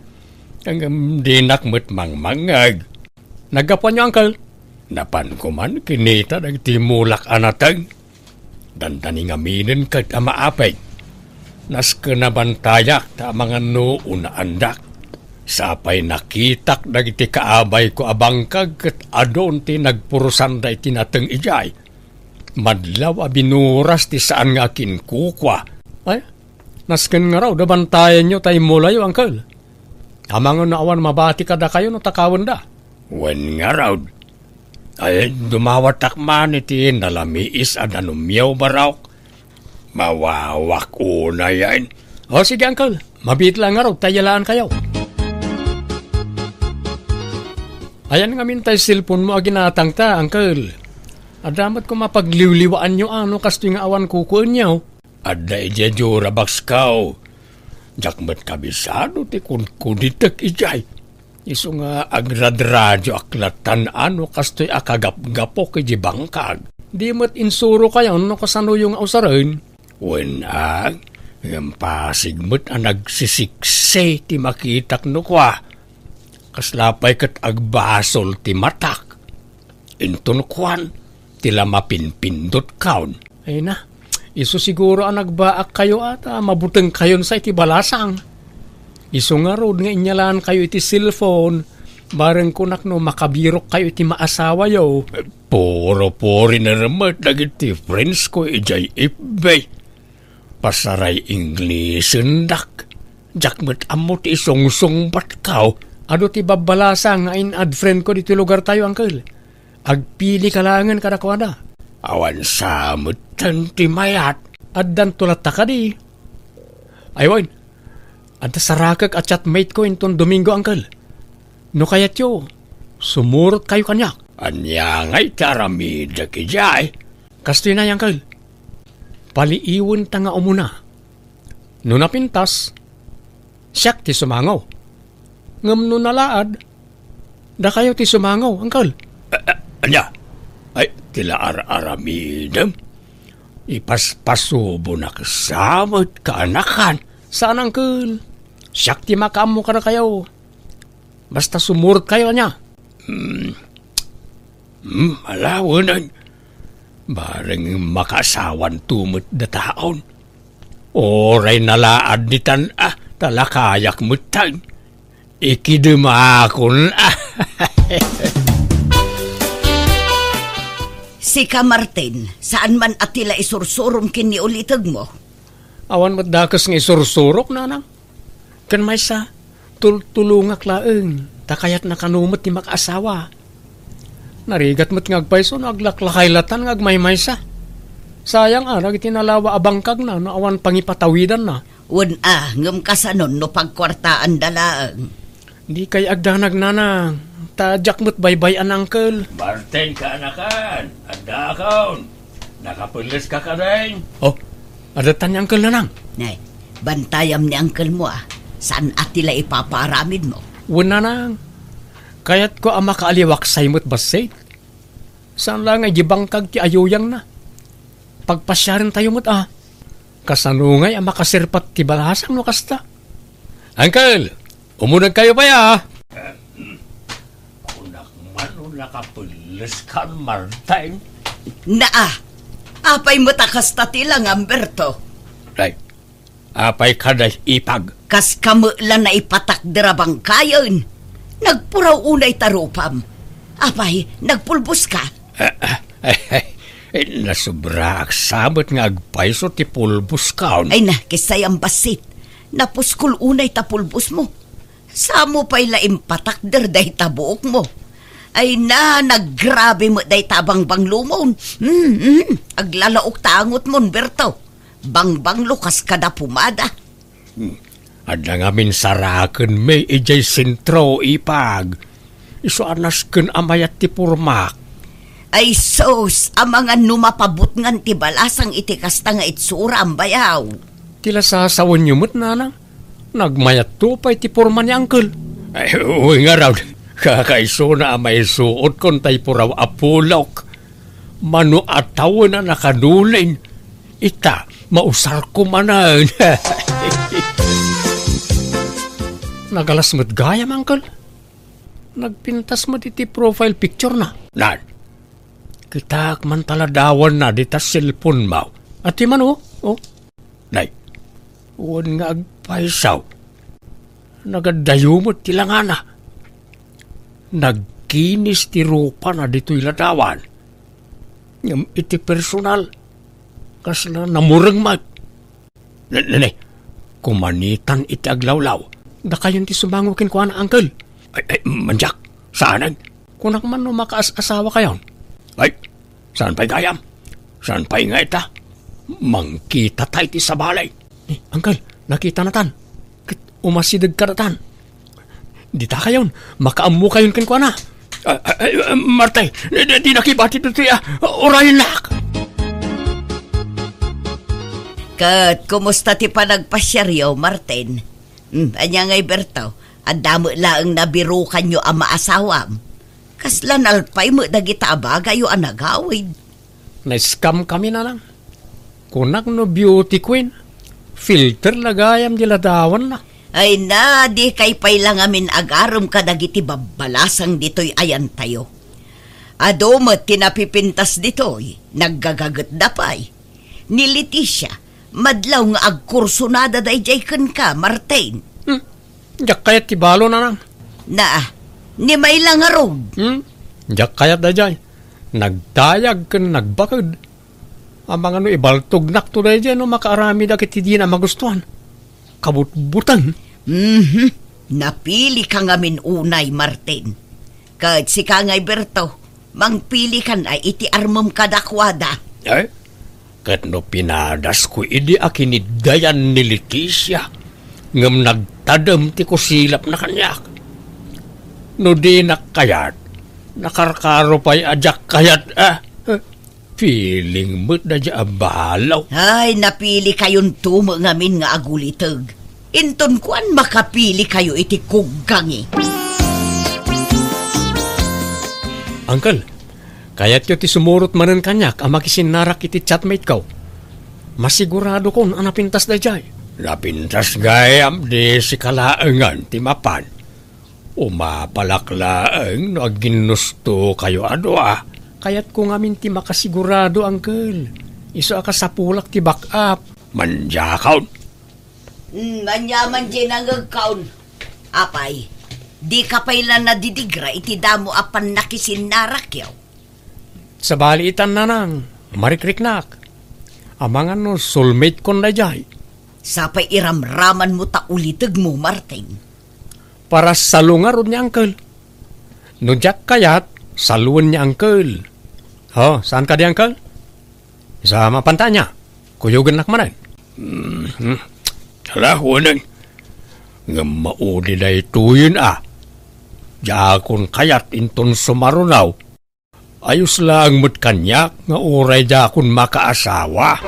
Ang di nakmet mangmangag. Nagapan niyo, Uncle. Napan ko man kinita nagtimulak anatag. Dandani nga minin kag amaapay. Nas kanabantayak ta mga noon na andak. Sapay nakitak dagiti kaabay ko abangkag ket adon ti nagpurusan da iti nateng ijay. Madlaw a binuras ti saan nga kinkukwa. Ay, nasken nga raw dabantayan nyo tay mulayo, angkel. Amang naawan mabati kada kayo no takawan da. Wen nga raw. Ay, dumawatak man iti nalamiis at anumyaw baraw. Mawawak una yan. O sige, angkel. Mabit lang nga raw, tayalaan kayo. Ayan nga mintay cellphone mo aginatang ta, angkel. Adamat ko mapagliwliwaan nyo ano kasto nga awan kukuan nyo. Ada ijejo rabaks kao. Jakmat kabisado ti kun kuditek ijay. Iso nga agradradyo aklatan ano kasto'y akagap-gapok iji bangkag. Di mat insuro kayo no kasano yung ausarin. Wenag, yung pasigmat ang nagsisiksay ti makitak no kwa. Kaslapay kat agbasol ti matak. Inton kwan, tila mapinpindot kaon. Ay na, iso siguro ang nagbaak kayo at mabuteng kayon sa iti balasang. Iso nga road nga inyalaan kayo iti cellphone. Bareng kunak no makabirok kayo iti maasawa yo. Puro-puri na ramat dagiti friends ko ijay ibay. Pasaray English dak. Jakmet amot isong-song batkaw. Ado ti babalasa nga in-ad friend ko dito lugar tayo, angkel. Agpili kalangan kadakwada. Awan samot ti mayat. Addan tulata ka di. Aywan. Adda sarakag at chatmate ko inton Domingo, angkel. No kayat yo, sumurot kayo kanyak. Anya nga'y karamida kijay. Kastoy na, angkel. Paliiwan ta nga umuna. No napintas, siyak ti sumangaw. Ngam no nalaad, da kayo ti sumangaw, angkel. Anya? Ay, tila aramidam. Ipaspasubo na kasamot kaanakan. Saan, angkel? Siyak ti makamo ka na kayo. Basta sumurot kayo niya. Alawanan. Bareng makasawan tumot da taon. Oray nalaad ni tan talakayak mutan. Ikidumakon. Sika Martin, saan man atila isursurom kini ulitag mo? Awan matdakas ng isursurok, nanang. Kan may sa tulungak laeng, takayat na kanumot ni makaasawa. Narigat mo't ngagpayso, naglaklakay latan ngagmay sa. Sayang itinalawa abangkag na, awan pangipatawidan na. Ngam kasanon no pagkwartaan dalaang. Di kay agdanag nanang, tadyak mo't baybay an angkel. Martin ka anakan, anda akaon. Nakapulis ka ka rin. Oh, adatan ni angkel nanang. Nay, bantayam ni angkel mo saan atila ipaparamid mo? Wala nang. Kayat ko ang makaaliwak saymot basay. Saan lang ay gibangkag ti ayuyang na. Pagpasyarin tayo mo't kasanungay ang makasirpat ti balasang no kasta. Uncle, umunag kayo pa ya. Kunak man o nakapulis ka, Martin. Apay mo takasta tilang, Amberto. Right. Apay kada ipag. Kas kamula na ipatak dirabang kayon. Nagpuraw unay tarupam. Apay, nagpulbos ka. Nasubra aksabot nga agpayso ti pulbos kaon. Ay na, kisay ang basit. Napuskul unay tapulbos mo. Samo pa'y laim patak derday tabuok mo. Ay na, naggrabe mo day tabang banglumon. Aglalaok tangot mo, Berto. Bangbang lukas kada pumada. Adla nga min saraken may ijay sentro ipag. Iso anasken amayat ti purmak. Ay sos, ang mga numapabot ngan ti balasang itikasta nga itsura ang bayaw. Tila sasawan niyo mo't nanang. Nagmayat to pa iti purman ni angkel. Ay, uwi nga raw. Kakaiso na amay suot kon tay puraw apulok. Mano ataw na nakadulin. Ita, mausar ko manan. Nagalas mo't gayam, angkel. Nagpintas mo iti profile picture na. Nan, kita man taladawan na dita cellphone mo. At man nay, Uwan nga agpaisaw. Nagadayumot tilangana. Nagkinis ti rupa na dito'y ladawan. Ngam iti personal. Kas na namurang mag. Nanay, kumanitan iti aglawlaw. Da kayon ti sumangukin ko na, uncle. Ay, manjak, saanan? Kunak man no makaas-asawa kayon. Ay, saan pa'y gayam? Saan pa'y nga ita? Mangkita tayo ti sa balay. Uncle, nakita na tan. Umasidag ka na tan. Di ta kayon, makaamu kayon kin ko na. Martay, di nakibati ito orayin lak. Kat, kumusta ti panagpasyaryo, Martin? Anya nga'y Berto, ang damo laang nabirukan nyo ang maasawam. Kaslan alpay mo dagita abagay o anagawid. Na-scam kami na lang. Kunak no beauty queen. Filter lagayam diladawan na. Ay na, di kay pay lang amin agarom ka dagiti babalasang dito'y ayan tayo. Adomot tinapipintas dito'y, naggagagat dapay. Ni Leticia, madlaw nga agkursunada day jay ka, Martin. Diyak kayat tibalo na lang. Ni may lang arog. Diyak kayat da jay. Nagdayag kan nagbakad. Ang mga ibaltog nakto day jay no makaarami da kiti di na magustuhan. Kabutbutan. Napili ka ngamin unay, Martin. Kahit si Kangay Berto, mangpili kan ay iti armom kadakwada. Kat no pinadas ko idi akinidayan ni Leticia. Ngam nagtadam ti ko silap na kanyak. No di nakayat, nakarkaro pa'y ajak kayat feeling mo't na dya abalaw. Ay, napili kayon tumo ngamin nga agulitag. Inton kuan makapili kayo iti kuggangi. Uncle, kayat yo ti sumurot manen kanyak ang makisinarak iti chatmate ko. Masigurado kong anapintas da jay. Napintas gayam di si kalaangan ti mapan. Umapalaklaang no aginusto kayo Kayat ko ngamin ti makasigurado, uncle. Iso aka sa pulak ti back up. Manjakaw. Manyaman din ang agkaon. Apay, di ka pailan na didigra iti damo apan nakisinarakyaw. Sa baliitan na nang, marikriknak. Amangan no soulmate kon na jay. Sapay iramraman mo ta ulitag mo, Martin. Para salungarod niya, uncle. No jak kayat, saluan niya, uncle. Saan ka di, uncle? Sa mapanta niya. Kuyugan nakmanan. Salahunan. Nga maudi na ituyin Jakon kayat inton sumarunaw. Ayos lang mo't kanyak nga uray jakon makaasawa.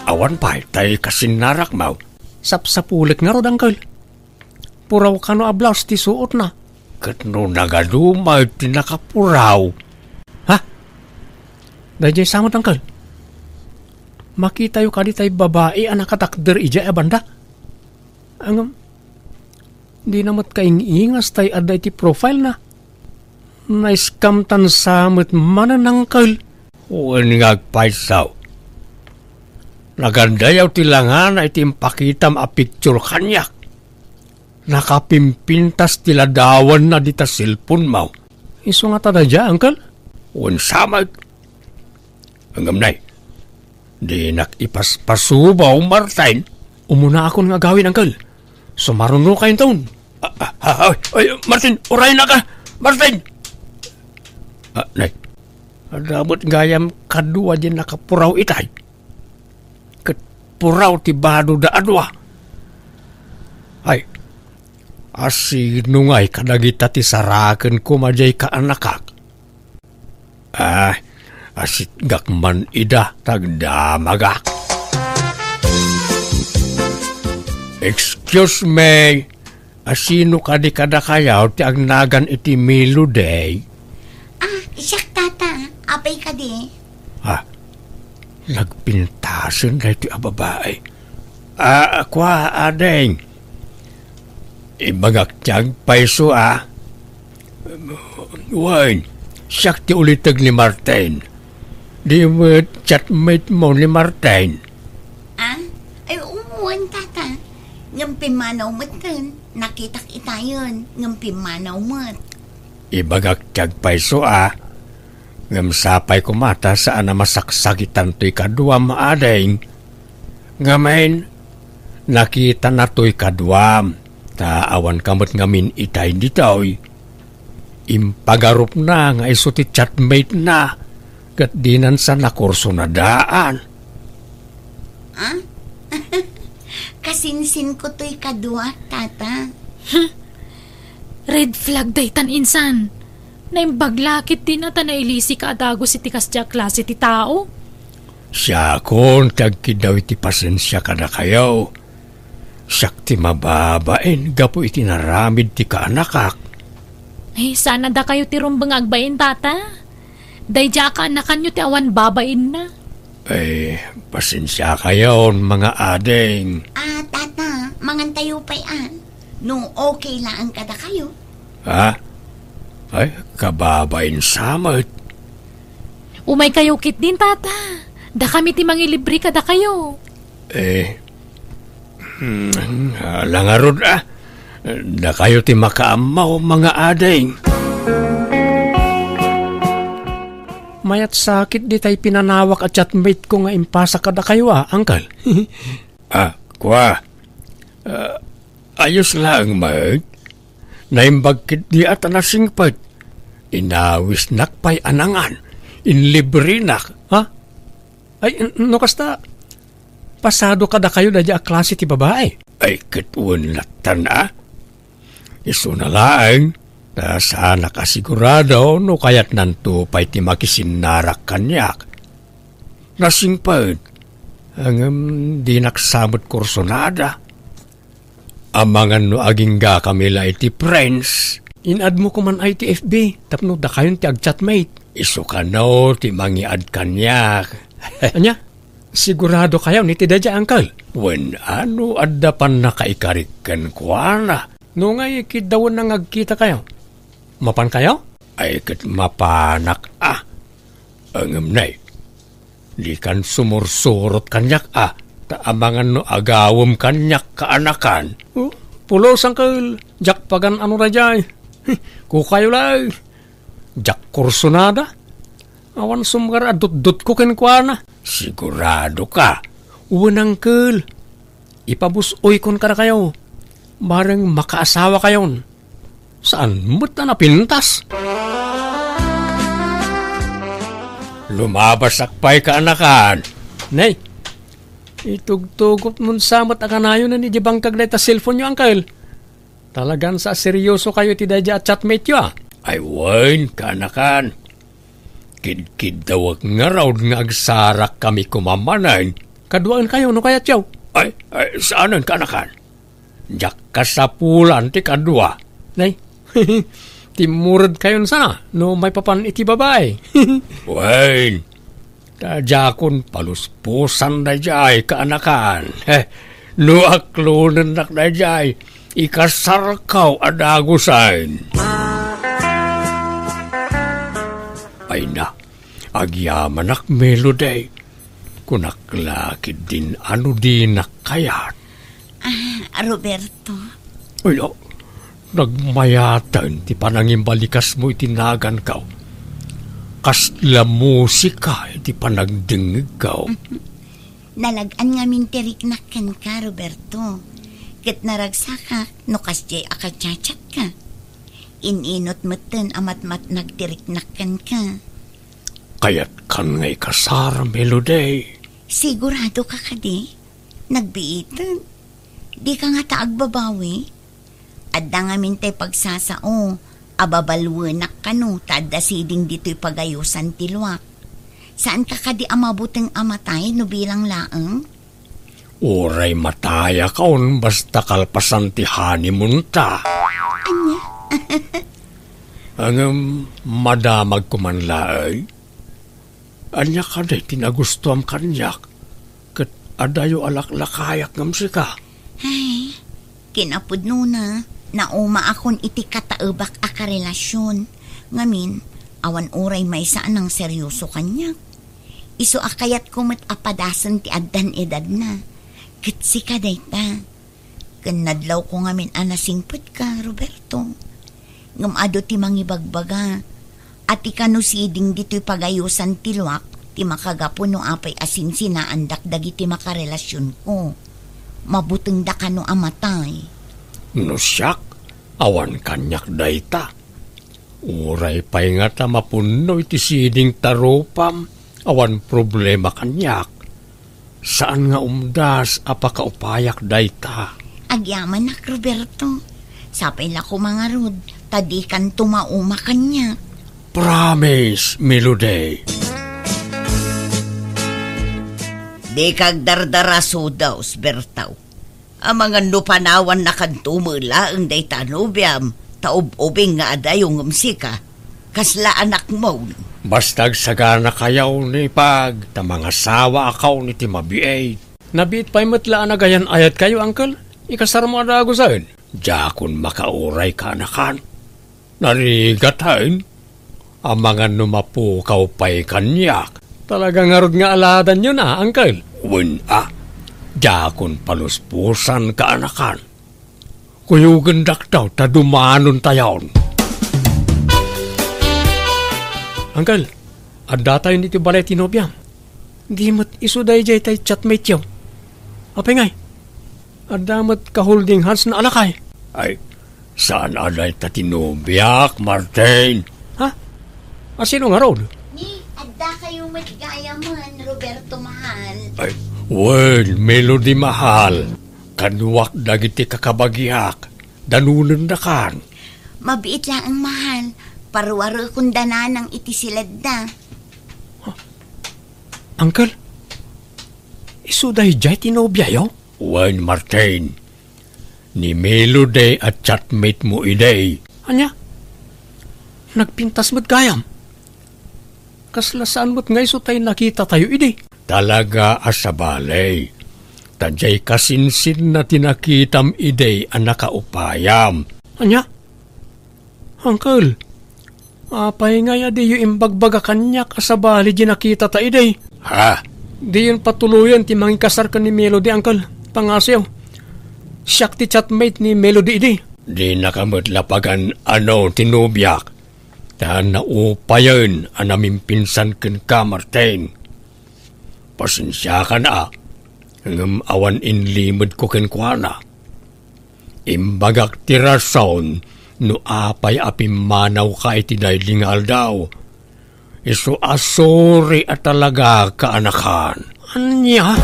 Awan pa, tay kasinarak mau. Sapsapulik nga rod, uncle. Puraw ka no ablaws ti suot na. Kat no nagadumay ti nakapuraw. Dajay samot, uncle. Makita yu kadi tay babae anak katakder ija banda. Di namat kaingingas tay aday ti profile na. Na-scam tan samot manan, uncle. Uwan ngagpaisaw. Nagandayaw ti langan ay timpakitam a picture kanyak. Nakapimpintas tila dawan na dita cellphone mo. Iso nga tada dya, uncle? Unsamag. Hanggang nay, di nakipaspasubaw, Martin. Umuna akong nga gawin, uncle. Sumaruno kayo taon. Martin, uray na ka! Martin! Nay, adamot gayam kadua din nakapuraw itay. Puraw ti bado da adwa. Ay, asino nga'y kadagita ti saraken ko majay ka anakak. Asit gakman ida tagdamagak. Excuse me, asino kadi kada kayaw ti agnagan iti Milo day? Siyak tata, apay ka di. Nagpintasan na ito ang babae. Akwa, adeng. Ibagak paiso, Wine, siyak ti ulitag ni Martin. Di mo chatmate mo ni Martin. Wan, tata. Ngampimanaw mo't kan. Nakitak itayon. Ngampimanaw mo't. Ibagak tiyag paiso ngam sapay kumata saan na masaksakitan to'y kadwam maadeng. Ngamain, nakita na to'y kadwam. Taawan kamot ngamin itay ditoy. Impagarup na nga iso ti chatmate na. Kat dinan sa nakurso na daan. Kasinsin ko to'y kadwa, tata. Red flag daytan insan. Naimbaglakit din na nailisi ka adago si tikas dya klase ti tao. Siya kon tagkidaw iti pasensya ka na kayo. Siyak ti mababain gapo iti naramid ti kaanakak. Ay, sana da kayo ti rumbang agbain, tata. Day dya ka anakan nyo ti awan babain na. Ay, pasensya kayo mga adeng. Tata, mangantayo pa'y no okay lang kada kayo. Ay, kababain samot. Umay kayo kit din, tata. Da kami ti mangilibre kada kayo. Langarod da kayo ti makaamaw mga adeng. Mayat sakit di tayo pinanawak at chatmate ko nga impasa kada kayo uncle. Kwa. Ayos lang mag. Naimbagkit di at anasingpad. Inawis nakpay anangan. Inlibre nak. Ay, no kasta. Pasado kada kayo na di a klase ti babae. Ay, katun latan Iso na lang. Sana kasigurado no kayat nanto pa'y ti makisinarak kanyak. Nasingpad. Ang di naksamot kursonada. Amangan no aging ga kamila iti friends. Inad mo ko man ay ti FB. Tapno da kayon ti agchatmate. Iso ka no ti mangiad kanyak. Anya? Sigurado kayo ni ti dadya uncle. When ano adda pan nakaikarikan ko na. No nga ikidawan nang agkita kayo. Mapan kayo? Ay kat mapanak Angam nay. Di kan sumursurot kanyak Taamangan no agawam kanyak kaanakan. Pulos angkel. Jak pagan ano rajay. Kukayo lang. Jak kursonada. Awan sumgar adut-dut ko kenkwana. Sigurado ka. Uwan angkel. Ipabusoy kon ka na kayo. Bareng makaasawa kayon. Saan mo't na napintas? Lumabas akpay kaanakan. Nay, itugtugot mun samot akanayo na ni Jibang kaglay ta cellphone nyo, uncle. Talagang sa seryoso kayo ti dadya at chatmate nyo, Ay, wain, kaanakan. Kid-kid dawag nga raw nga agsarak kami kumamanan. Kaduaan kayo, no kaya tiyaw? Ay, saanan kaanakan? Jak kasapulan ti kadua. Nay, timurad kayon sana, no may papan iti babae. Wain, tajakon paluspusan na jay kaanakan. No aklunan nak na jay, ikasarkaw adagusan. Ay na, agyamanak melody. Kunaklakid din ano din nakayat. Roberto. Uy, nagmayatan ti panangimbalikas mo itinagan ka. Kasla musika iti panagdingig ka. Nalagan nga mintiriknakan ka, Roberto. Kat naragsaka, no kasjay akachachat ka. Ininot matan amat-mat nagtiriknakan ka. Kaya't kan ngay kasara melody. Sigurado ka kadi? Nagbiitan. Di ka nga taagbabawi? Adda nga mintay pagsasao. Ababalwanak ka no, tada siding dito'y pagayusan tilwak. Saan ka kadi amabuteng amatay no bilang laang? Uray mataya kaon basta kalpasan ti honeymoon ta. Anya? Ang madamag kumanlaay. Anya ka day tinagustuam kanyak. Kat adayo alaklakayak ngam sika. Ay, kinapod na. Nauma akon iti kataubak a karelasyon. Ngamin, awan uray may saan ang seryoso kanyak. Iso akayat kumat apadasan ti addan edad na. Kitsi ka, dayta. Kanadlaw ko ngamin anasingpot ka, Roberto. Ngamado ti mangibagbaga. At ikano siding dito'y pagayusan tilwak, ti makagapo no apay asin sinaandak dagiti makarelasyon ko. Mabuteng da ka no amatay. No siyak, awan kanyak dayta. Uray pa'y nga ta mapuno iti siding taropam, awan problema kanyak. Saan nga umdas apakaupayak dayta? Agyaman nak, Roberto. Sapay la ko mga rod, tadi kan tumauma kanya. Promise, Melody. Di kag dardaraso daw, Bertaw. Ang mga nupanawan na kantumula ang day tanubiam, taub-ubing nga adayong umsika. Kasla anak mo. Bastag sagana kayaw ni pag, ta mga sawa akaw ni Timabiay. Nabit pa'y matlaan na gayan ayat kayo, Uncle. Ikasar mo na ako saan. Jakon makauray ka anakan. Narigatayin. Ang mga numapukaw pa'y kanyak. Talagang arod nga aladan yun Uncle. Jakon paluspusan ka anakan. Kuyugandak daw, tadumanon tayon. Uncle, adda tayo nito balay tinobyam. Di mat isuday jay tay chatmate yaw. Apay ngay, adda mat ka-holding hands na alakay. Ay, saan aday ta tinobyak, Martin? Ha? Asino nga rod? Ni, adda kayo matgayaman, Roberto mahal. Ay, well, Melody mahal. Kanuwak dagiti kakabagyak. Danunan na kan. Mabiit lang ang mahal. Parwaro kundanan ng itisilad na. Uncle, isuday jay tinobya yaw? Well, Martin, ni Melody at chatmate mo iday. Anya? Nagpintas mo't gayam. Kaslasaan mo't ngay so tayo nakita tayo iday. Talaga asabalay. Tadjay kasinsin na tinakitam iday ang nakaupayam. Anya? Uncle, apay nga ya di yung imbagbaga kanya kasabali di nakita ta iday. Ha? Di yun patuluyan ti mangikasar ka ni Melody, Uncle. Pangasyaw. Siyak ti chatmate ni Melody iday. Di nakamatlapagan ano tinubyak. Ta naupayan ang naming pinsan ken ka, Martin. Pasensya ka na. Ngam awan inlimod ko ken kuana. Imbagak ti rason no apay apimanaw ka iti daylingal daw. Isu asori at talaga kaanakan. Anya?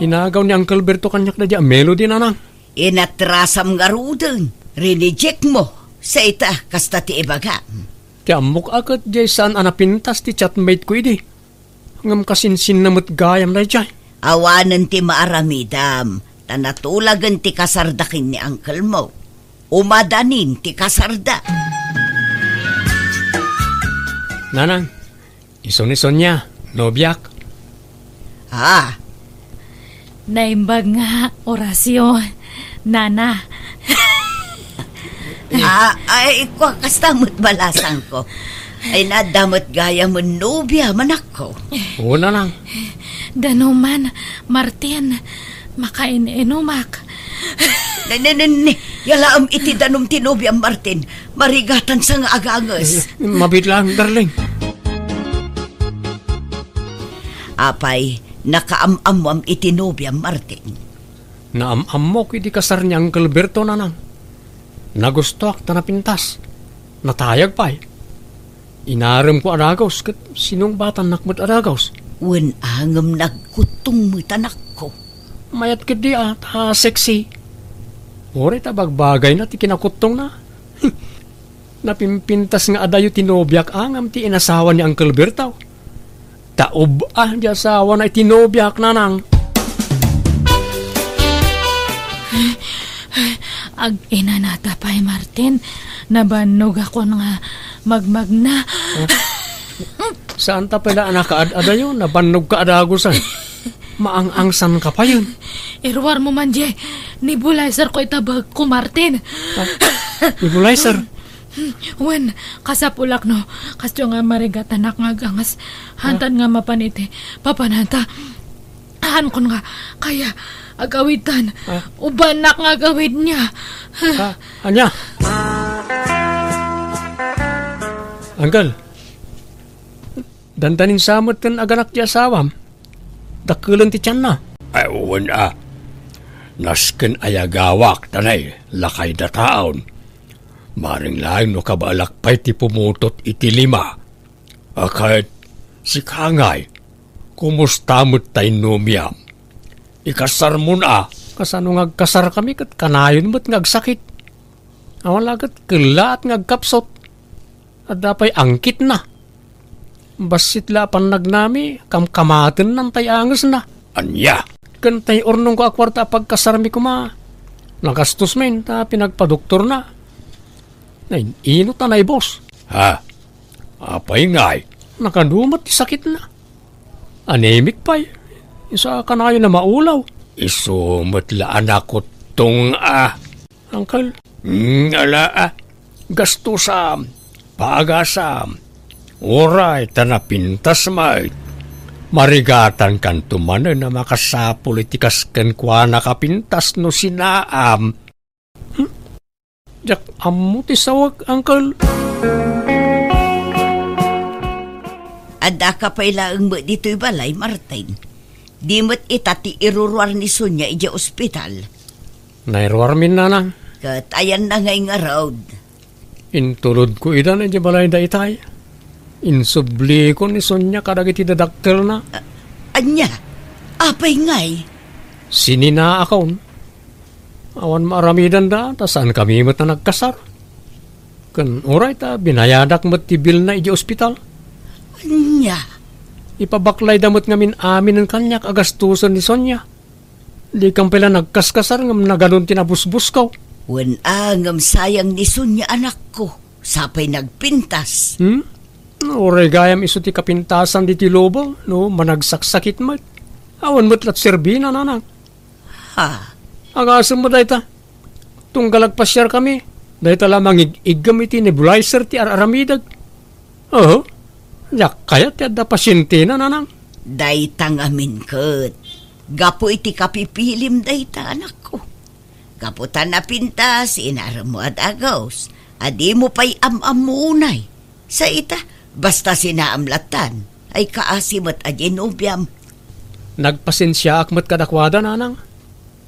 Inagaw ni Uncle Berto kanyak na diya Melody na nang. Inatrasam nga rudeng. Rineject mo sa ita kasta ti ibaga. Ti amok akat jay saan anapintas ti chatmate ko idi. Ngam kasinsin na gayam na jay. Awanan ti maaramidam. Tanatulagan ti kasardakin ni Uncle mo. Umadanin ti kasarda. Nanang, ison-ison niya, nobyak. Ha? Naimbag nga, orasyon. Nana. Ay, kastamot balasan ko. Ay, nadamot gaya mo nobya, manak ko. Oo, nanang. Danuman, Martin, makain-inumak. Yalaam iti danom tinobya, Martin. Marigatan sa nga agangas. Mabit lang, darling. Apay, nakaamamam iti nobya, Martin. Naamamok iti kasar ni Uncle Berto, nanang. Nagustuak ta napintas. Natayag pa eh. Inaram ko aragaws kat sinong batan nakmat aragaws. Wen angam nagkutong mo tanak ko. Mayat ka di sexy. Ore tabagbagay na ti kinakutong na. Napimpintas nga adayo tinobyak angam ti inasawa ni Uncle Bertaw. Taob di asawa na tinobyak nanang. Ag ina natapay, Martin. Nabanog ako nga magmagna. Saan ta pala nakaad-ada yun? Nabanog ka adagusan. Maang-angsan ka pa yun. Irwar mo man, Jay. Nebulizer ko itabag ko, Martin. Nebulizer? Wen, kasapulak no. Kasyo nga marigat anak nga gangas. Hantan nga mapaniti. Papananta. ganahan ko nga. Kaya, agawitan. Uban na nga agawid niya. Anya? Anggal, dandanin samot kan aganak ti asawam. Dakulan ti tiyan na. Ay, uwan Nasken ayagawak, tanay, lakay da taon. Maring lang no kabalakpay ti pumutot iti 5. Akit, si Kangay, kumusta mo't tayo numiyam? Ikasar mo na. Kasano ngagkasar kami kat kanayon mo't ngagsakit. Awalagat kila at ngagkapsot. At dapay angkit na. Basit lapan nagnami, kamkamatin ng tayangas na. Anya? Kantay ornong ko akwarta pagkasarmi ko ma. Nakastos men, ta pinagpadoktor na. Inot na na boss. Ha? Apay ngay? Nakadumat ti sakit na. Anemic pa isa kanayo na maulaw. Isumot la anak ko tong Uncle. Ala gastusam, pagasam. Oray, tanapintas may. Marigatan kan tumanan na makasapolitikas kan kwa nakapintas no sinaam. Jak amu ti sawag, Uncle. Ada ka pa ilaang mo dito'y balay, Martin. Di mo't itati iruruar ni Sonia ija ospital. Nairwarmin na nang. Kat ayan na ngay nga road. Intulod ko idan ija balay da itay. Insubli ko ni Sonia kadagiti dadaktel na. Anya? Apay ngay? Sinina akon. Awan maaramidan da, tasan kami mo't na nagkasar. Kan oray ta, binayadak mo't tibil na ija ospital. Anya? Ipabaklay damot ngamin amin ng kanyak agastusan ni Sonia. Di kang pala nagkaskasar ngam na ganun tinabusbus ko. Wan angam sayang ni Sonia anak ko. Sapay nagpintas. Oray gayam iso ti kapintasan di ti lobo, no, managsaksakit mat. Awan mo't lat serbina nanang. Ha? Agasam mo dayta. Tunggalag pasyar kami. Dayta lamang igam iti nebulizer ti aramidag. Yak kaya ti adda pasyente na nanang. Daytang amin kat. Gapo iti kapipilim dayta anak ko. Gapo ta napintas, inara mo at agaws. Adi mo pa'y am-amunay. Sa ita, basta sinaamlatan, ay kaasimat a ginubyam. Nagpasensya akmat kadakwada nanang.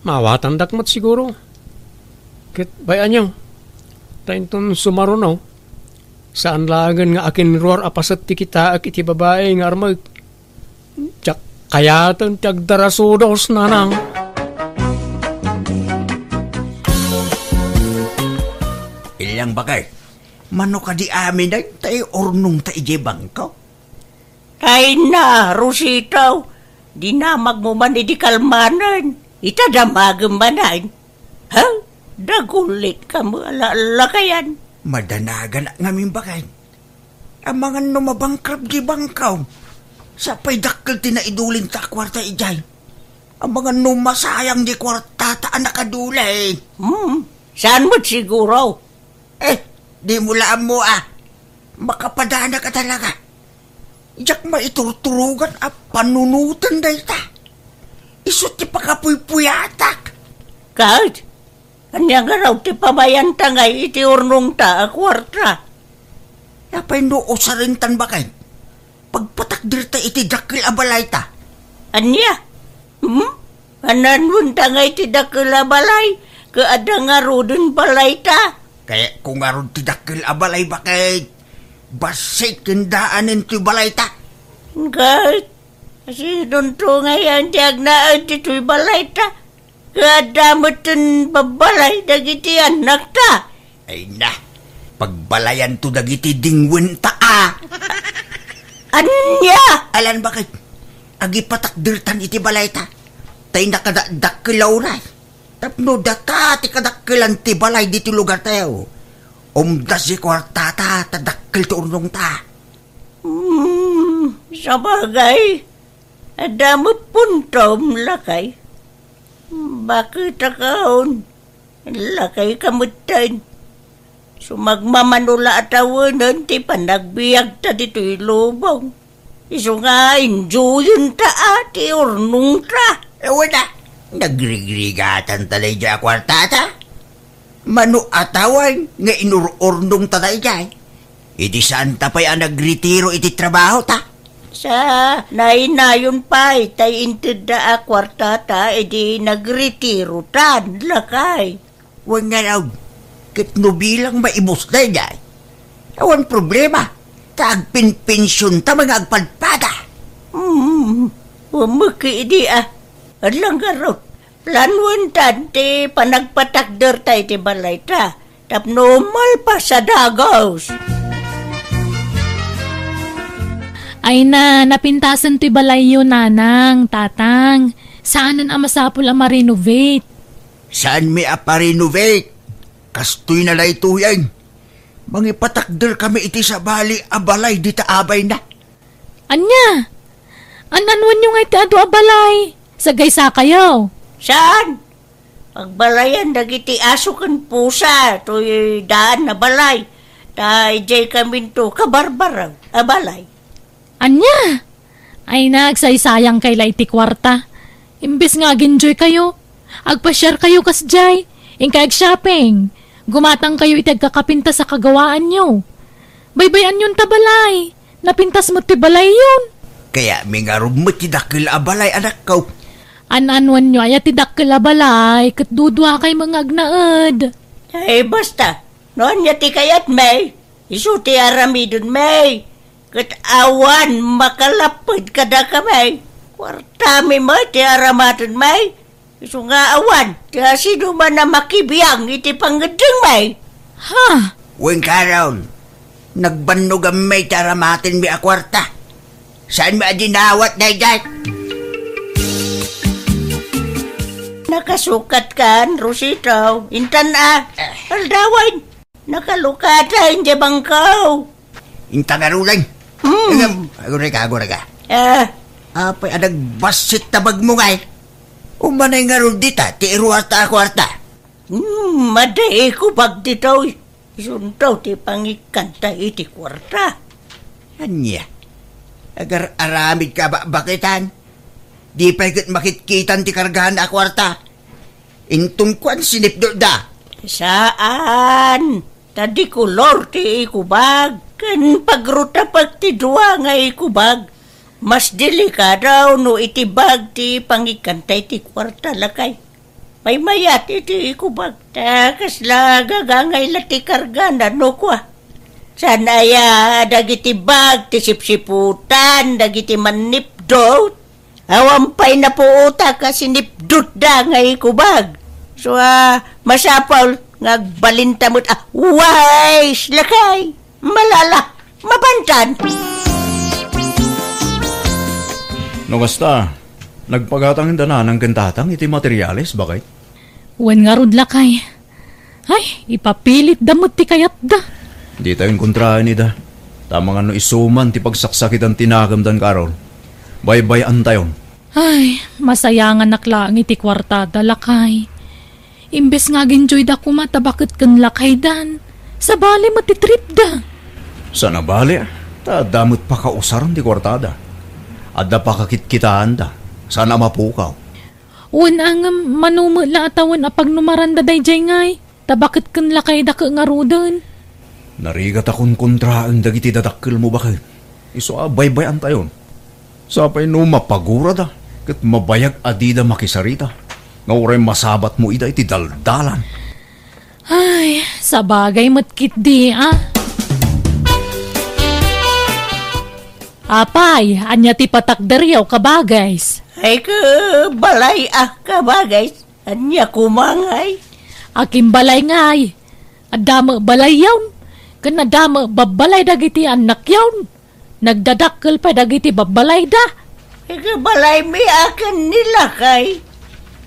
Mawatan dakmat siguro. Kit bayan niyo. Tainton sumarunaw. Saan lagan nga akin roar apasat ti kita ak iti babae nga armag. Tsak kayatan tiagdarasudos nanang. Ilang bagay? Mano ka di amin ay tayo ornong taijebang ko? Ay na, Rositaw. Di na magmuman di kalmanan. Itadamagam manan. Ha? Dagulit ka mo alakayan. Madanagan na ngamin bagay. Ang mga numabangkrab di bangkaw. Sa paydakkel tinaidulin ta kwarta ijay. Ang mga numasayang di kwarta ta nakadulay. Saan mo't siguro? Di mo laan mo makapadana ka talaga. Iyak maiturturugan panunutan day ta. Isot ti pakapuy-puyatak. Kahit? Kanya nga raw ti pamayan tangay iti urnong ta kwarta. Yapay no usarintan ba kay? Pagpatakdir ta iti dakil abalay ta. Anya? Ananun tangay iti dakil abalay? Kaada nga rodon balay ta? Kaya kung nga ron ti dakil abalay ba kay? Basik kindaanin ti balay ta. Kahit? Kasi doon to ngayon tiyag na ito'y balay ta. Kadamatan babalay dagiti anak ta. Ay na, pagbalayan to dagiti dingwin ta Anya? Alan bakit? Agi patakdirtan iti balay ta. Tay nakadakkilaw na. Tapno data ti kadakkilan ti balay diti lugar tayo. Umdas si kwarta ta, tadakkil ti urnong ta. Sa bagay, adamo puntom lakay. Bakit akaon? Lakay kamutan. Sumagmamanula at awanan ti panagbiag ta dito'y lubong. Iso nga, enjoyin ta ati urnong ta. Wala, nagrigrigatan talay dya kwartata. Mano atawan nga inururnong talay dya. Iti saan tapay ang nagretiro iti trabaho ta? Sa nainayon pa, tay inted da kwartata, edi nagretiro tan, lakay. Huwag nga raw, kitno bilang maibos na dya. Awan problema, tagpin-pensyon ta mga agpadpada. Umaki di Adlang garot, planwan tan, ti panagpatakder tay ti balay ta. Tapno malpa sa dagaws. Ay na, napintasan ti balay yun, nanang, tatang. Saanan ang masapul ang ma-renovate? Saan may apa-renovate? Kastoy na lay tuyan. Mangipatakder kami iti sa bali abalay di taabay na. Anya? Ananwan yung iti ado abalay? Sagay sa kayo. Saan? Pagbalayan, dagiti aso kan pusa, to'y daan na balay. Tay jay kami to kabarbaraw, abalay. Anya? Ay nagsaysayang kay iti kwarta. Imbes nga ginjoy kayo. Agpa-share kayo kasjay. Inkay shopping. Gumatang kayo iti agkakapinta sa kagawaan nyo. Baybayan yun tabalay. Napintas mo ti balay yun. Kaya mingarog mo ti dakil abalay anak ko. Ananwan nyo ay ati dakil abalay. Katdudwa kay mga agnaad. Ay basta, noon niya ti kayat may. Isu ti aramidon may. Kat awan makalapid kada kamay. Kwarta mi mo ti aramaton may. Isu nga awan, ti sino man na makibiyang iti panggedeng may. Ha? Uwing karon, nagbannog ang may taramatin mi akwarta. Saan mi adinawat na dyan? Nakasukat kan, Rosito. Intan aldawan. Nakalukatan di bangkaw. Intangarulan. Agura ka. Apay anagbasit tabag mo ngay. Umanay nga ron dita, ti iruwarta akwarta. Maday ko bag dito. Isuntaw ti pangikanta iti kwarta. Anya? Agar aramid ka bakitan? Di pa higit makitkitan ti kargahan akwarta. Intungkuan sinipdo da. Saan? Tadi kulor ti ikubag. Kan pagruta pagtidwa nga ikubag. Mas delikadaw no itibag ti pangikantay ti kwarta lakay. May mayat iti ikubag. Takas la gagangay la ti kargana no kwa. Sanaya dagiti bag ti sipsiputan, dagiti manipdot. Awampay na po uta kasi nipdot da nga ikubag. So masapaw ngagbalintamot wais lakay. Malala, mabantan. No basta, nagpagatang dana ng gantatang iti materyales, bakit? Wan nga rudla kay. Ay, ipapilit damot ti kayat da. Di tayong kontrahan ni da. Tamang ano isuman ti pagsaksakit ang tinagamdan karon. Baybayan tayon. Ay, masayangan naklang iti kwartada lakay. Imbes nga ginjoy da kumata bakit kan lakay dan. Sa bali matitrip da. Sana bali, damot pa kausaran di kwartada. Adda pa kakitkitaan da. Sana mapukaw. Wan ang manumula atawan apag numaranda day jay ngay. Tabakit kan lakay da ka nga rudan. Narigat akong kontraan dagiti dadakil mo bakit. Iso baybayan tayon. Sapay no mapagura da. Kat mabayag adida makisarita. Nga uray masabat mo ida iti daldalan. Ay, sa bagay matkit di Apay, anya ti patakderyaw kabagays. Ay ka balay kabagays. Anya kumangay. Akim balay ngay. Adama balay yawn. Kanadama babalay dagiti anak yawn. Nagdadakkel pa dagiti babalay da. Ay ka balay may akan nila kay.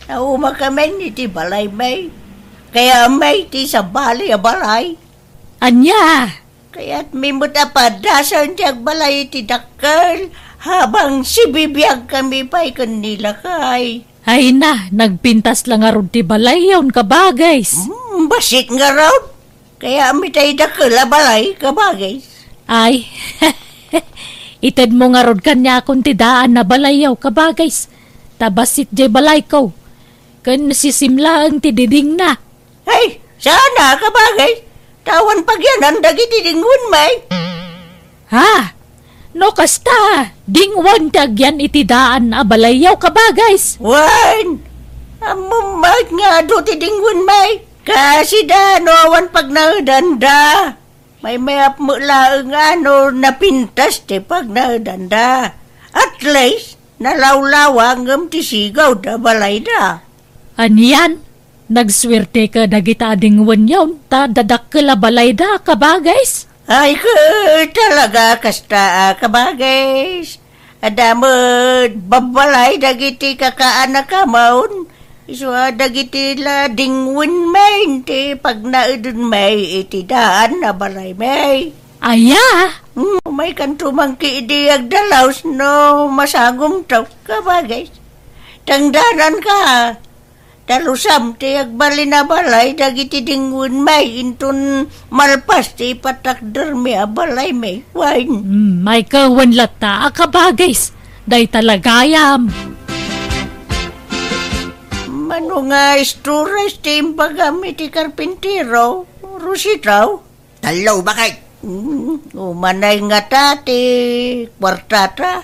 Nauma kami niti balay may. Kaya may ti sa bali balay. Anya? Kaya't mimot apadasan tiyag balay ti dakkel habang si bibiyag kami pa'y kanila kay. Ay na, nagpintas lang nga ron ti balay yawn kabagays. Basit nga raw. Kaya amitay dakkel balay kabagays. Ay, Ited mo nga rod kanya akong tidaan na balayaw kabagays. Tabasit jay balay ko. Kan sisimla ang tididing na. Ay, sana kabagay. Tawan pagyanan dagiti dingun may. Ha? No kasta, dingwan tagyan itidaan na balayaw kabagays. Wan! Amumag nga do ti dingun may. Kasi awan pag naudanda. May mayap mo laang napintas ti pag naudanda. At least, nalawlawang ti sigaw da balay da. Aniyan, nagswerte ka dagita dingwan yawn, ta dadakkel a balay da kabagays. Ay ko talaga kasta kabagays. Adamod, babalay dagiti kakaanak kamon. So, dagiti la dingwin may, ti pag naudun may, iti daan na balay may. Aya! May kantumang kiidiyag dalaws no masagom taw kabagay. Tangdanan ka, talusam ti agbali na balay, dagiti dingwin may, intun malpas ti patakder mi abalay may, wine. May kawan lata, kabagays, day talagayam. Ano nga istures ti impagamit ti karpintero, rusitaw? Talaw bakit? Umanay nga tati, kwartata.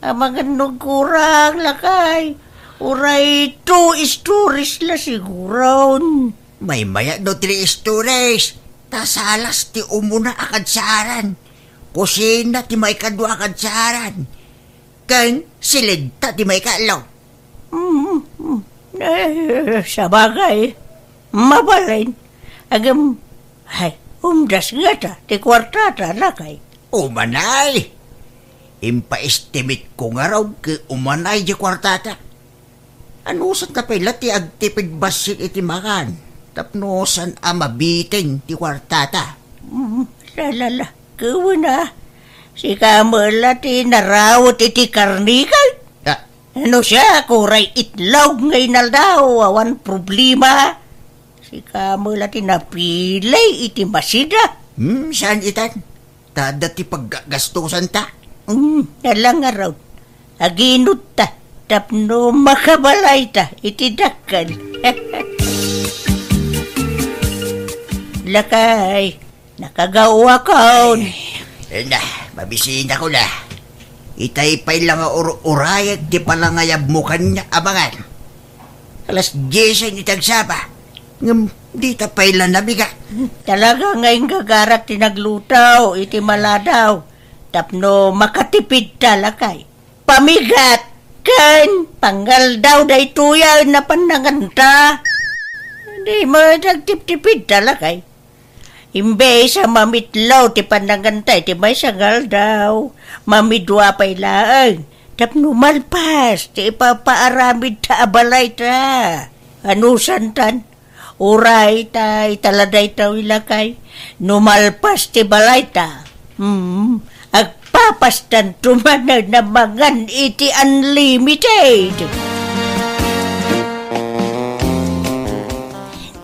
Amagan kurang lakay. Uray 2 stories la siguron. May maya no 3 stories. Tasalas ti umuna akadsaran. Kusina ti may kadwa akadsaran. Kan silid ti may kaalaw. Sa bagay, mabalain. Agam, ay, umdas nga ta, ti kwartata lakay. Umanay! Impa-estimate ko nga raw ke umanay di kwartata. Anusan ka pala ti agtipid basit iti makan. Tapnosan amabiting ti kwartata. Lalala, kawana. Si Kamala ti narawot iti karnikal. Ano siya, kuray itlog ngay na daw, awan problema. Si Kamala ti napilay iti masida. Saan itan? Tada ti paggagastusan ta? Nalang araw. Aginut ta, tapno makabalay ta, iti dakkan. Lakay, nakagawa kaon. Mabisina ko na. Itay-pay lang urayag di palangayab mo kanya abangan. Alas 10 itagsapa. Di tapay lang nabiga. Talaga ngayong gagarat tinaglutaw, iti maladaw. Tapno makatipid talakay. Pamigat, kan, panggal daw day tuya na pananganta. Di mo nagtip-tipid talakay. Imbe sa mamitlaw ti panangantay ti may sagal daw. Mamidwa pa'y laang. Tapno malpas ti ipapaaramid ta abalay ta. Anusan tan? Uray ta italaday ta ilakay. Numalpas ti balay ta. Agpapastan tumanag na mangan iti unlimited.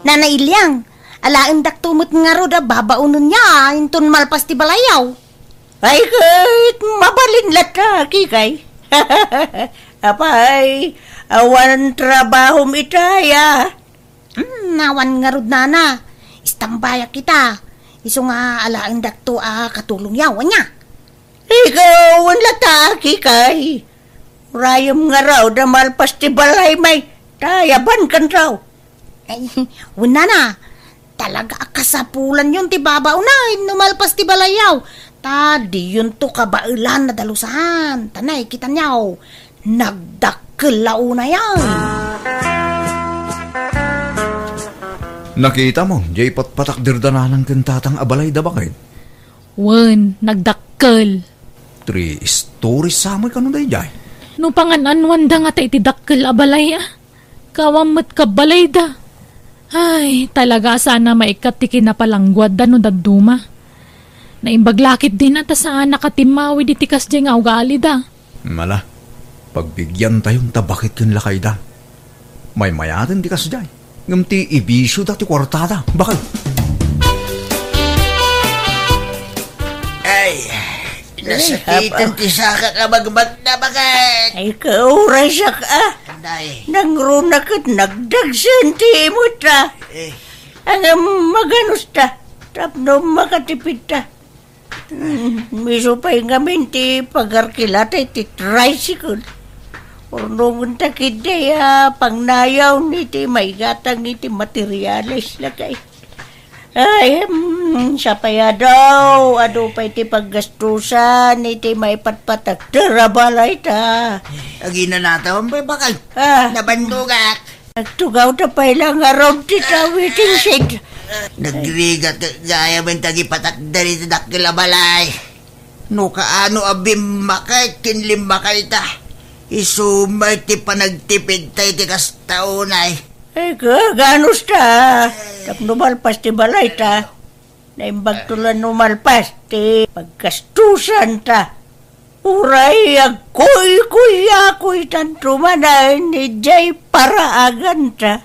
Nana Ilyang, alaang daktumot nga ro da babaunon niya, intun malpas ti balayaw. Ay, kahit mabalin lata, kikay. Apay, awan trabahom itaya. Nawan nga ro nana, istambaya kita. Iso nga alaang dakto katulong yawan niya. Ikaw, lata, kikay. Rayom nga raw da malpas ti balay may tayaban kan raw. Ay, wala na. Talaga kasapulan yun ti babaw na. Numalpas ti balayaw. Tadi yun to kabailan na dalusahan. Tanay, kita niyaw. Nagdakkelaw na yan. Nakita mo, jay patpatakdirdanan ng kantatang abalay da bakit? Wen, nagdakkel. 3 stories sa amoy kanon day jay. No pangananwan da nga ta iti dakkel abalay Kawamot ka balay da. Ay, talaga sana maikat ti kinapalangguad da no daduma. Naimbaglakit din ata sa nakatimawi di tikas di nga ugali da. Mala, pagbigyan tayong tabakit kin lakay da. May mayatin di kas jay. Ngam ti ibisyo da ti kwartada. Bakit? Ay, Nasakitan ti saka ka magmag na bakit? Ay, kauray siya ka. Anday. Nangrunakit nagdagsan ti imot ta. Ang maganos ta. Tapno makatipid ta. Miso pa yung gamin ti pagarkilatay ti tricycle. Ornongon ta kidya pangnayaw ni ti may gatang iti materialis lakay. Ay, siya pa ya daw. Ado pa iti paggastusan, iti may patpatak. Tarabalay ta. Agi na natawan ba bakal? Nabandugak. Nagtugaw ta pa ilang araw ti waiting shed. Nagrigat gaya man tagi patak dari tadak kilabalay. No kaano abim makay, kinlim makay ta. Isumay ti panagtipid tayo ti kastaunay. Ay ka, ganos ta. Tap numalpas ti balay ta. Naimbag tulan numalpas ti pagkastusan ta. Uray, agkoy-kuy tantumanay ni Jay paraagan ta.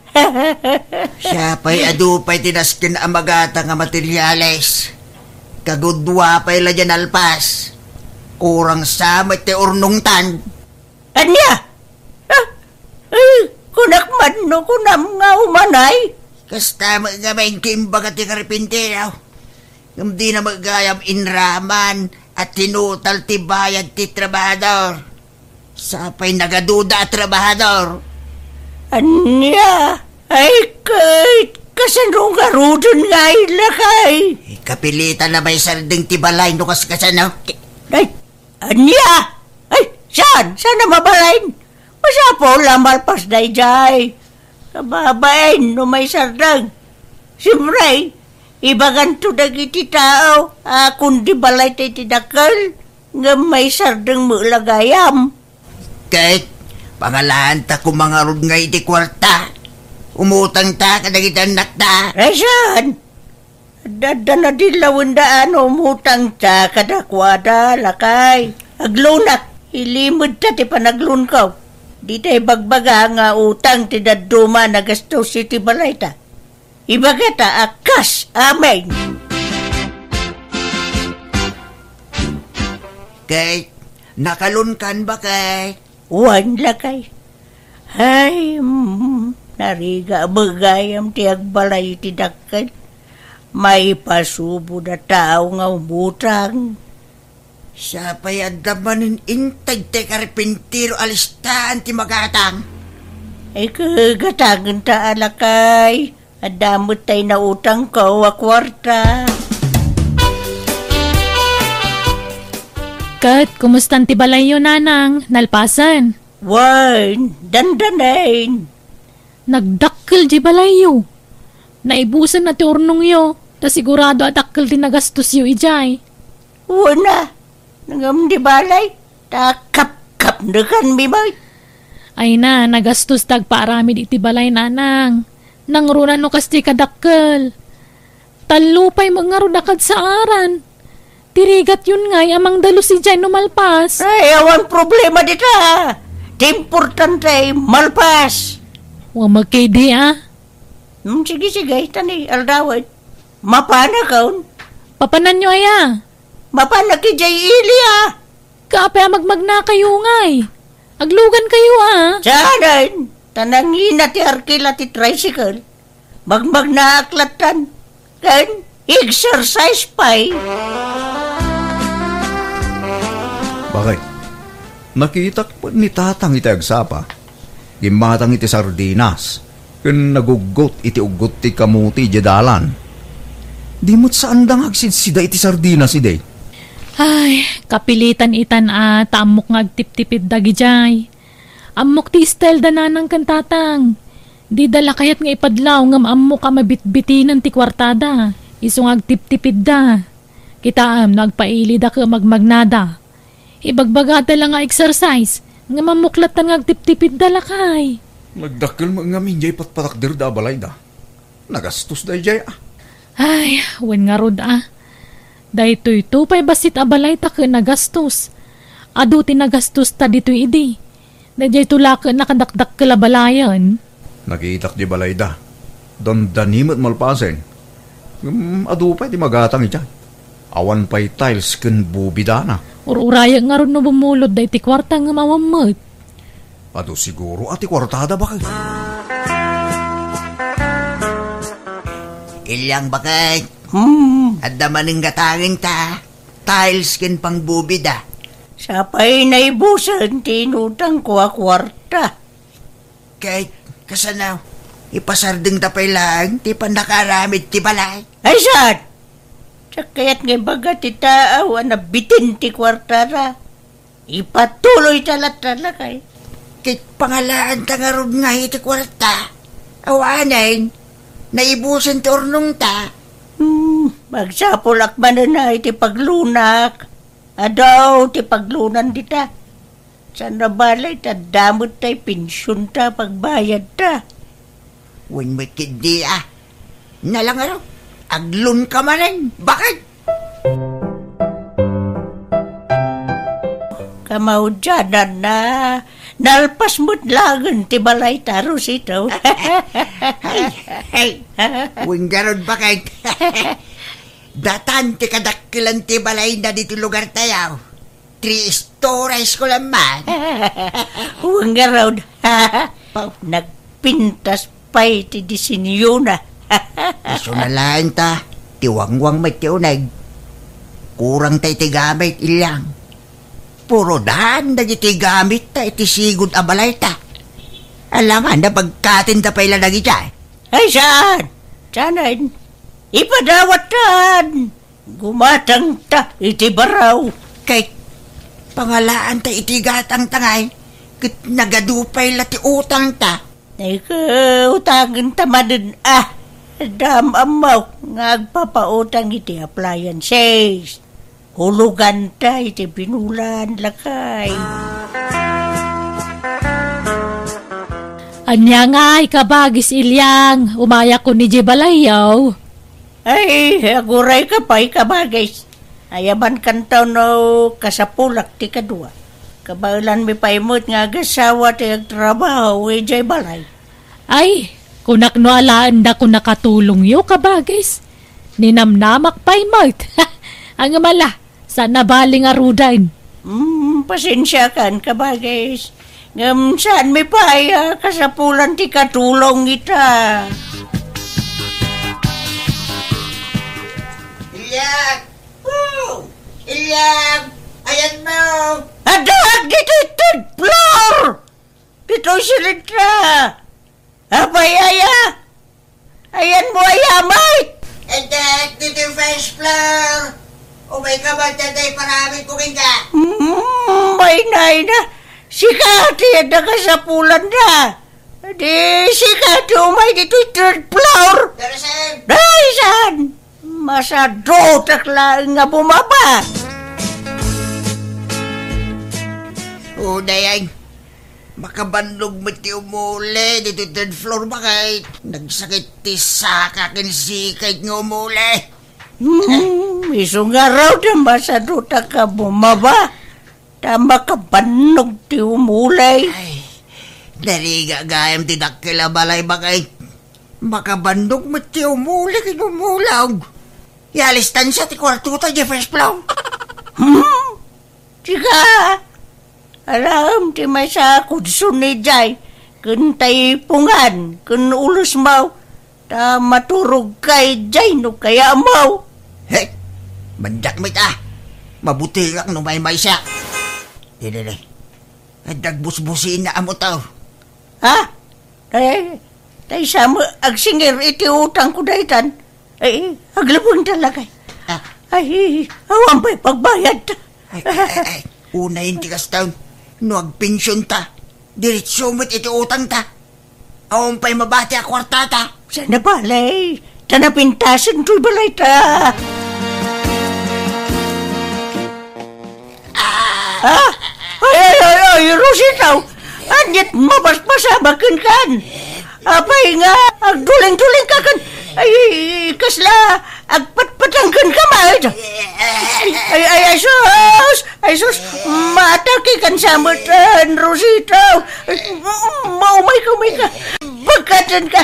Siya pa'y adupay tinaskin ang magata nga materyales. Kagudwa pa'y la dyan alpas. Kurang samit ti urnong tan. Anya? Ay, kunakman no kunam nga umanay. Kasta maggamay kimbaga ti karpintero. Yung di na magayam inraman at tinutal ti bayad ti trabahador. Sapay nagaduda at trabahador. Anya? Ay, kay kasanong garudon nga ilakay. Kapilitan na may sarding ti balay no kasano. Ay, anya? Ay, saan? Saan na mabalain? Masapo lamalpas na ijay. Kababain no may sardang. Siyempre, ibagan to dagiti tao. Kundi balay tayo tidakal. Nga may sardang mulagayam. Kahit pangalahan ta kung mga rod nga iti kwarta. Umutang ta kadagiti anak ta. Resan, dadala dilawin daan umutang ta kadakwada lakay. Aglunak, ilimod ta ti panaglun ka. Di tayo bagbaga nga utang ti daduma na gasto si ti balay ta. Ibaga ta akas, amen. Kahit nakalunkan ba kay? Wan lakay. Ay, nariga bagayam ti agbalay ti dakkel. May pasubo na tao nga umutang. Siya pa'y adamanin intag te karpintiro alistaan ti magatang. Ay kagatangan ta alakay. Adamot tayo na utang ko a kwarta. Kat, kumustan ti balay yun, nanang? Nalpasan? Wan, dandanain. Nagdakkel di balay yo. Naibusan na ti urnong yo. Ta sigurado adakkel ti nagastos yo ijay. Wana, nangam di balay. Takap-kap na kan mimay. Ay na, nagastos tagpaarami iti balay, nanang. Nangrunan no kasti kadakkel. Talupay mga rudakad sa aran. Tirigat yun ngay, amang dalo si Jay numalpas. Ay, awan problema dita. Di importante, malpas. Huwag magkidi, ah. Sige, tani, aldawad. Mapana kaun. Papanan nyo, aya. Mapana ki Jay Ili, ah. Kape magmag na kayo ngay. Aglugan kayo, ah. Saan, tanangin na ti arkila ti tricycle. Magmag na aklatan. Kan, exercise pa'y. Bakit? Nakita ko ni tatang iti agsapa. Gimatang iti sardinas. Kun nagugot iti ugot ti kamuti jadalan. Di mo't saan dang agsidsida iti sardinas ide. Ay, kapilitan itan tamok nga agtip-tipid dagi jay. Amok ti style da nanang kantatang. Di dala kayat nga ipadlaw ngam amok ka mabitbitinan ti kwartada. Isong agtip-tipid da. Kita nagpaili da ka magmagnada. Ibagbagata lang nga exercise. Nga mamuklatan nga agtip-tipid da lakay. Nagdakil mga minjay patpatakdir da balay da. Nagastos da jay ah. Ay, wen nga rod ah. Dahito'y tupay basit abalay ta ka nagastos. Adu ti nagastos ta dito'y idi. Dahito'y tulak nakadakdak kalabalayan. Nakitak di balay da. Dandanimot malpasen. Adu pa'y di magatang ijay. Awan pa'y tiles kun bubida na. Ururaya nga ron no bumulod da iti kwarta nga mawamot. Ado siguro ati kwartada ba kayo? Ilyang bakay. At damaning gatangin ta. Tiles kin pang bubida. Sapay na ibusan tinutang ko a kwarta. Kahit kasanaw, ipasardeng tapay lang, ti pandakaramid ti balay. Ay saan? Sakayat nga baga ti taaw na bitin ti kwarta ra. Ipatuloy talat-talat kay. Kahit pangalaan ta nga ron nga iti kwarta. Awanan, naibusan ti ornong ta. Magsapulak man na iti paglunak. Adaw ti paglunan dita. San na balay ta damot tay pensyon ta pagbayad ta. When may kindi nalang araw, aglun ka manin. Bakit? Kamaudyanan na. Nalpas mo't lagan ti balay taros ito. Hey, when garod bakit? Datan ti kadakilan ti balay na dito lugar tayaw. 3 stories ko lang man. Huwag nga raw. Nagpintas pa'y ti disenyo na. Iso na lang ta. Tiwangwang may tiunag. Kurang tayo ti gamit ilang. Puro daan na iti gamit ta iti sigod abalay ta. Alangan na pagkatin ta pa'y lalagi dyan. Ay saan? Saan? Ipadawatan. Gumatang ta iti baraw. Kay pangalaan ta iti gatang tangay. Kit nagadupay lati utang ta. Ay utangin ta manin dam amaw ngagpapautang iti appliances. Hulugan ta iti binulan lakay. Anya nga ikabagis ilyang, umaya ko ni Jibalayaw. Ay, aguray ka pa ikabagis. Ayaban kantaw no kasapulak ti kadua. Kabailan mi paimot nga agasawa ti agtrabaho ijay balay. Ay, kunak no alaan da ko nakatulong yo kabagis. Ninamnamak paimot. Ang mala, sana baling arudain. Pasensya kan kabagis. Ngam saan mi paya kasapulan ti katulong ita. Ilyang! Woo! Ilyang! Ayan mo! Adag! Dito third floor! Dito silitra! Abay, aya! Ayan mo, ayamay! Adag! Dito first floor! Umay ka ba taday paraming kuking ka? May nay na! Sikati na kasapulan na! Di sikati umay dito third floor! Darasan! Darasan! Masado taklaan nga bumaba! Unay, makabandog mo ti umuli dito third floor ba kay nagsakit ti saka kinsikay nga umuli. Iso nga raw na masado ta ka bumaba. Ta makabandog ti umuli. Ay, nariga gayam ti dakila balay ba kay makabandog mo ti umuli kinumulaw. Yalistan siya ti kwarto ta di first floor. Chika! Alam, ti may sa kudsun ni Jai, kun tay pungan, kun ulus mau, ta maturog kay Jai no kaya mau. Hey, mandak mo ita. Mabuti lang no may siya. Dili, dagbus-busin na amo tao. Ha? Tay sa mo, agsingir iti utang ko daytan. Ay, aglabon talaga. Ay, awan pa'y pagbayad ta. Ay, una yung tigas taon. No agpensyon ta. Diretso mo't iti utang ta. Awan pa'y mabati a kwarta ta. Sana balay. Tanapintasan to'y balay ta. Ay, Rositaw. Anyat mapaspasabakan kan. Apay nga, agduling-duling ka kan. Ay, kasla, agpatpatangkan ka maid. Ay, sus, mataki kan samatan, Rositaw. Maumay ka. Bagkatan ka.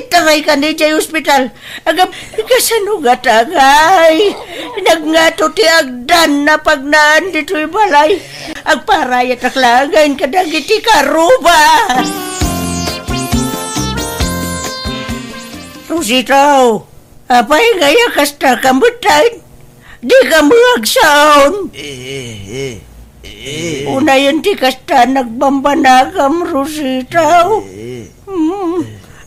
Taray ka ni Jay Hospital. Agam, kasanugat agay. Nagngato ti agdan na pagnaan dito'y balay. Agparayat aklagain kadagiti karuba. Rositaw, apay gaya kasta kamutan. Di ka muagsaon. Una yun ti kasta nagbambanagam, Rositaw.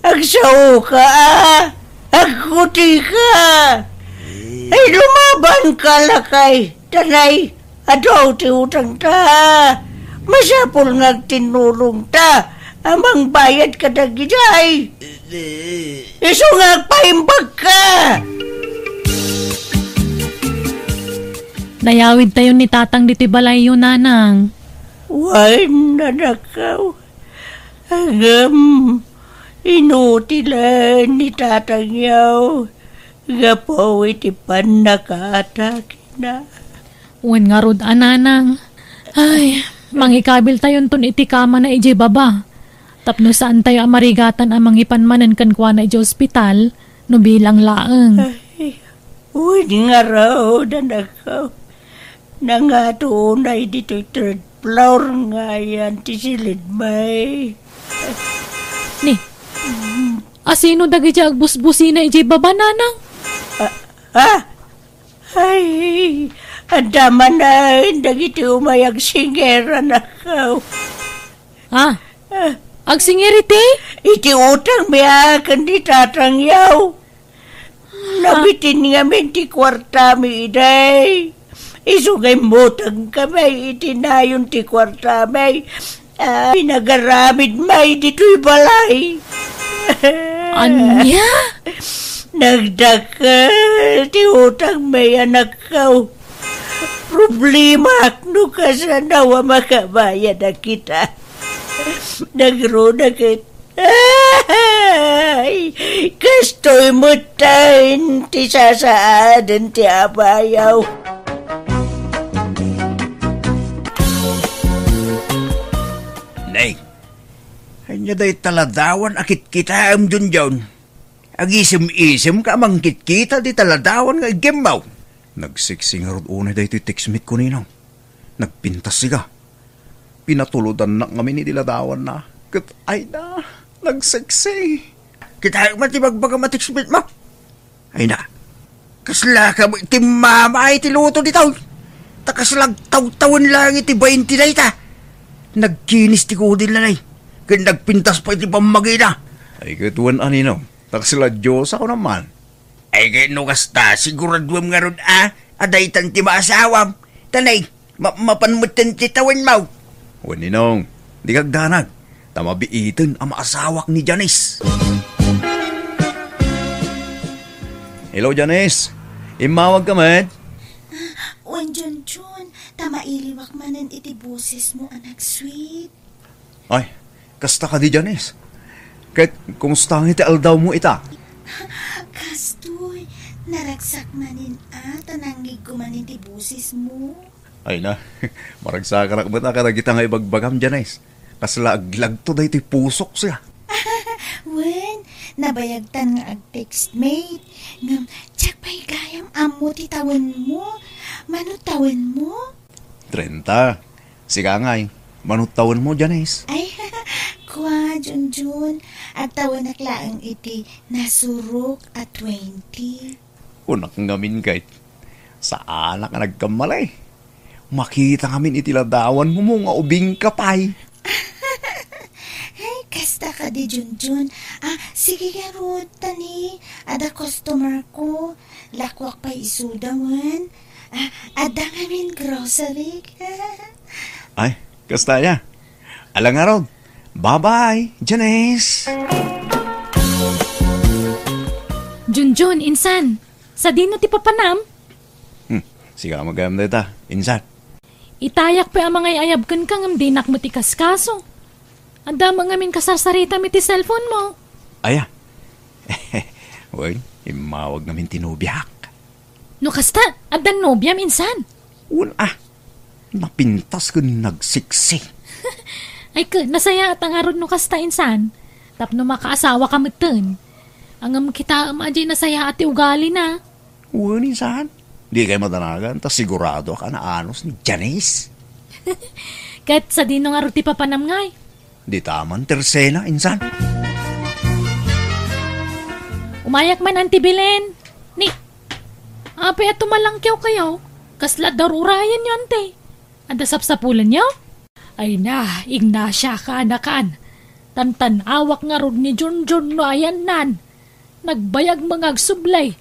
Agsaw ka, agkuti ka. Ay lumaban ka lakay, tanay, adaw ti utang ta. Masapul ngag tinulong ta, amang bayad ka dagiday. Iso ngag paimbag ka. Nayawid tayo ni tatang diti balay yun, nanang. Way nanakaw. Agam, inutilan ni tatang yaw. Gapaw iti panakatake na. Uwan nga rod, nanang. Ay, mangikabil tayo ton iti kama na iji baba. Tapno saan tayo amarigatan amang ipanmanan kan kwa na iji ospital, no bilang laeng. Ay, uwan nga raw nanakaw. Nangatunay dito'y third floor nga yan ti silid may. Ni, asino dagi di agbusbusi na iji baba, nanang? Ay, andaman na dagiti umayag singera na kaw. Agsingiriti? Iti utang miyakan di tatang yaw. Nabitin nga ti kwarta mi iday. Isugay motang kamay, itinayon ti kwarta may, pinagaramid may dito'y balay. Anya? Nagdakal ti utang may anak kaw. Problema no ka sa nawa makabayad na kita. Nagrodakit. Ay, kastoy mo tayo ti sasaadan ti abayaw. Nay, hanya day taladawan akit kita am dun. Agisim-isim ka mangkit kita di taladawan nga gemaw. Nagsiksing nga rod unay day ito'y teksmit ko ninaw. Nagpintas siya. Pinatulodan na kami ni diladawan na. Kat ay na, nagsiksi. Kita matibagbaga matiksmit mo. Ay na, kasla ka mo iti mama ay tiluto di tao. Takaslag taw-tawan lang iti 20 na ita. Nagkinis ti kudin lanay. Kaya nagpintas pa iti pamagina. Ay katuan aninaw. Taksila Diyos ako naman. Ay kaya no kasta, siguraduam nga ron adaytan ti maasawam. Tanay, mapanmutan ti tawan mo. Waninong, di kagdanag. Tamabiitin ang maasawak ni Janice. Hello Janice. Imawag ka man. Wan Jun, tamailiwak manan iti boses mo, anak sweet. Ay, kasta ka di Janice. Kahit kumusta ang iti aldaw mo ita? Kastoy, naragsak manin tanangig ko manin iti boses mo. Ay na, maragsa ka na ba't nakaragita nga ibagbagam Janice. Kasla aglag to da iti pusok siya. Wen, nabayagtan nga ag-text mate. Ngam, tsak pa'y gayam amo ti tawan mo. Manutawan mo? 30. Siga ngay, manutawan mo Janice. Ay, kwa, Junjun. At tawan naklaang iti nasurok at 20. Unak ngamin kahit sa anak nga nagkamalay. Makita ngamin itiladawan mo nga ubing kapay. Ay, kasta ka di Junjun. Sige nga Ruth, tani. Ada customer ko. Lakwak pa isudawan. Ada ngamin grocery. Ay, kasta ya. Alang nga Rod. Bye-bye, Janice. Junjun, insan. Sa dino ti papanam? Siga magayam na ita, insan. Itayak pa ang mga iayabkan kang amdinak mo ti kaskaso. Anda mga min kasarsarita mi ti cellphone mo. Aya. Well, imawag namin tinubyak. No kasta, adan nobya minsan. Napintas ko nagsiksi. Ay nasaya at ang arod no kasta insan. Tapno makaasawa ka meten. Angam kita maji na saya ati ugali na. Uwan insan. Di kayo madanagan, tas sigurado ka na anos ni Janice. Kat sa dino nga ruti papanamngay. Di taman tersena, insan. Umayak man Auntie Belen. Ni, apay at tumalangkyaw kayo. Kasla darurayan nyo, ante. Anda sapsapulan nyo? Ay na, Ignacia ka anakan. Tantan awak nga rod ni John no ayan nan. Nagbayag mga agsublay.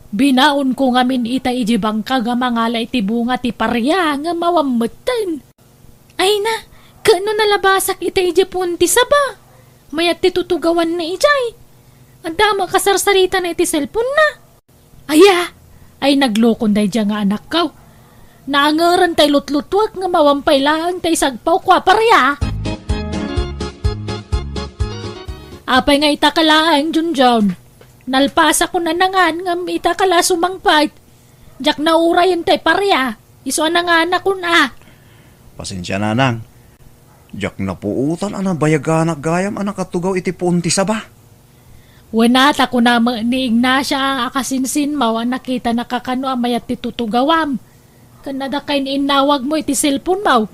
Binaon ko ngamin ita ijibang kagamangala iti bunga ti parya nga mawamutan. Ay na, kano nalabasak ita ijipun ti saba. Mayat ti tutugawan na ijay. Anda makasarsarita na iti cellphone na. Aya, ay naglokon day dya nga anak kaw. Naangaran tay lutlutwag nga mawampay lang tay sagpaw kwa parya. Apay nga itakalaan, Junjon. Nalpasa ko na nangan nga itakala sumangpait. Jak na urayan tay parya. Iso na nga anak ko na. Pasensya na nang. Jak na puutan ang bayaganak gayam ang nakatugaw iti punti sa ba? Wanata ko na ni Ignacia akasinsin mawa nakita nakakano amayat ti tutugawam. Kanada kain inawag mo iti cellphone maw.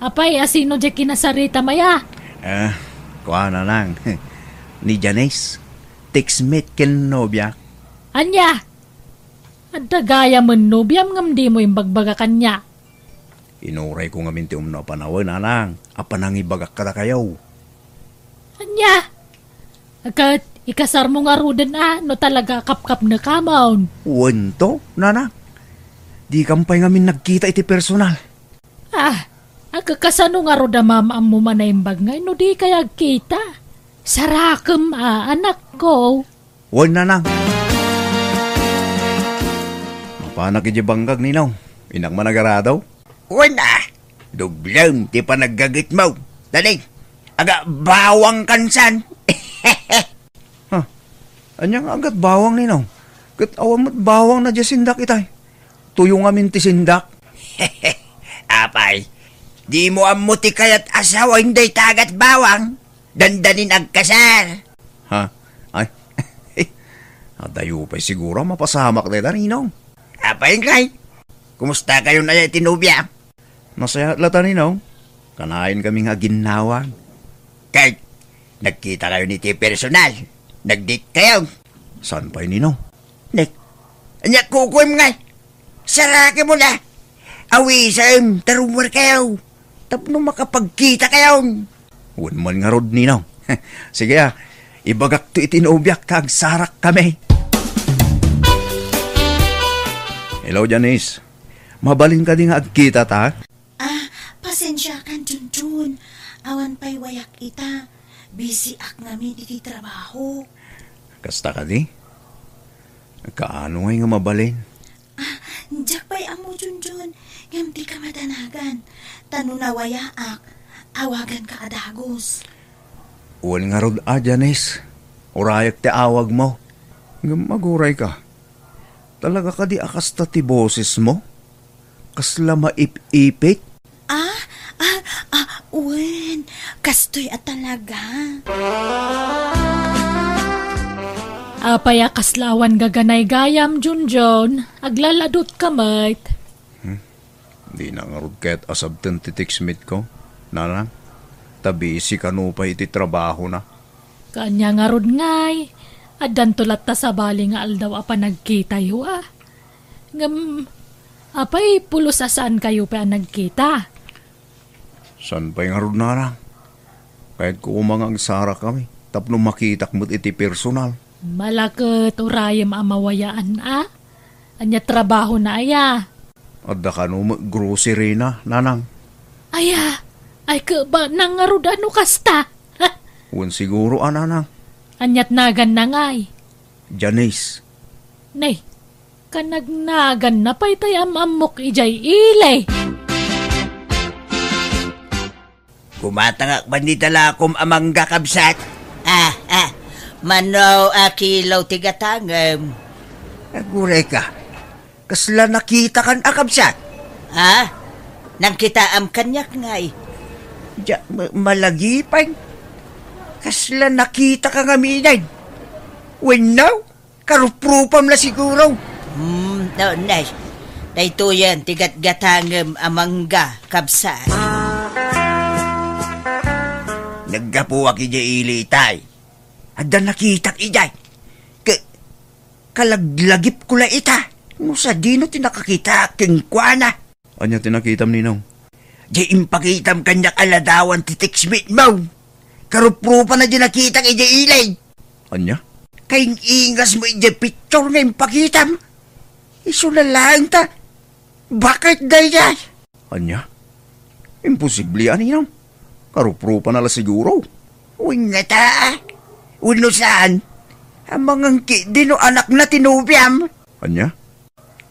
Apay asino di kinasarita maya? Kuha na lang. Ni Janice. Text-mate ken nobya. Anya? Adda gaya man nobyam ngam di mo yung bagbaga kanya. Inuray ko nga minti umno panawan anang. Apanang ibagak ka na kayaw. Anya? Agad ikasar mo nga rudan no talaga kapkap na kamaon. Wento, nana. Di kampay ngamin nagkita iti personal. Agkakasano nga ruda mamaam mo manaimbag ngay no di kaya kita. Sarakam anak ko. Wan na nang. Mapanak ijibanggag ninaw. Inak managaradaw. Wan na. Duglam, ti pa naggagit mo. Dali, aga bawang kansan. Anyang agat bawang ninaw. Kat awam mo't bawang na sindak itay. Tuyong amin ti sindak. Apay, di mo amuti kayat asawa hindi tagat bawang. Dandanin agkasar. Ay, adayo pa'y siguro mapasamak na ninaw. Apay kay, kumusta kayo na tinubya? Nasaya lata ninaw. Kanain kaming aginawang. Kahit nagkita kayo ni ti personal. Nag-date kayo. Saan pa'y ninaw? Anya kukuim nga. Sarake mo na. Awisam, tarumar kayo. Tapno makapagkita kayo. Wan man nga rod ninaw. Sige ibagak to itinubyak kag sarak kami. Hello Janice. Mabalin ka di nga agkita ta? Pasensya kan Junjun. Awan pa'y wayak ita. Busy ak namin iti trabaho. Kasta ka di? Kaano nga nga mabalin? Diyak pa'y amo Junjun. Ngam di ka madanagan. Tano na wayaak. Awagan ka adagos. Uwan nga rod Janice. Urayak ti awag mo. Maguray ka. Talaga ka di akas ta ti boses mo? Kasla maip-ipit? Uwan. Kastoy at talaga. Apay kaslawan gaganay gayam, Junjon. Aglaladot kamay. Di na nga rod kahit asabtan ti text-mate ko. Nana, tabi si kano pa iti trabaho na. Kanya nga rod ngay. Adan tulat ta sa bali nga aldaw apa nagkita yu Ngam, apay pulos asaan kayo pa nagkita? San pa nga rod na kahit ko umangang sara kami. Tapno makitak mo't iti personal. Malakot urayam amawayaan Anya trabaho na aya. Adda kano grocery na, nanang. Aya. Ay ka ba nangarud ano kasta? Wan siguro nanang. Anyat nagan na ngay. Janice. Nay, kanagnagan na pa'y tay amamok ijay ilay. Kumatangak ba ni talakom amang gakabsat? Manaw akilaw tigatangam. Aguray ka. Kasla nakita kan akabsat? Nang kita am kanyak ngay. Malagipay. Kasla nakita ka nga minay. When now, karuprupam na siguro. No, nay. Dahito yan, tigat-gatangam amangga, kabsat. Naggapuwak ija ilitay. Ada nakitak ijay. Kalaglagip ko la ita. Musa di no tinakakita kengkwana. Anya tinakitam ninong? Di impakitam kanya kaladawan titiksmit mo. Karuprupa na di nakita ija ilay. Anya? Kaing ingas mo ija picture nga impakitam. Iso na lang ta. Bakit dayay? Anya? Imposible yan ninong. Karuprupa na la siguro. Uwing nga ta. Uno saan? Ang mga di no anak na tinubiam. Anya?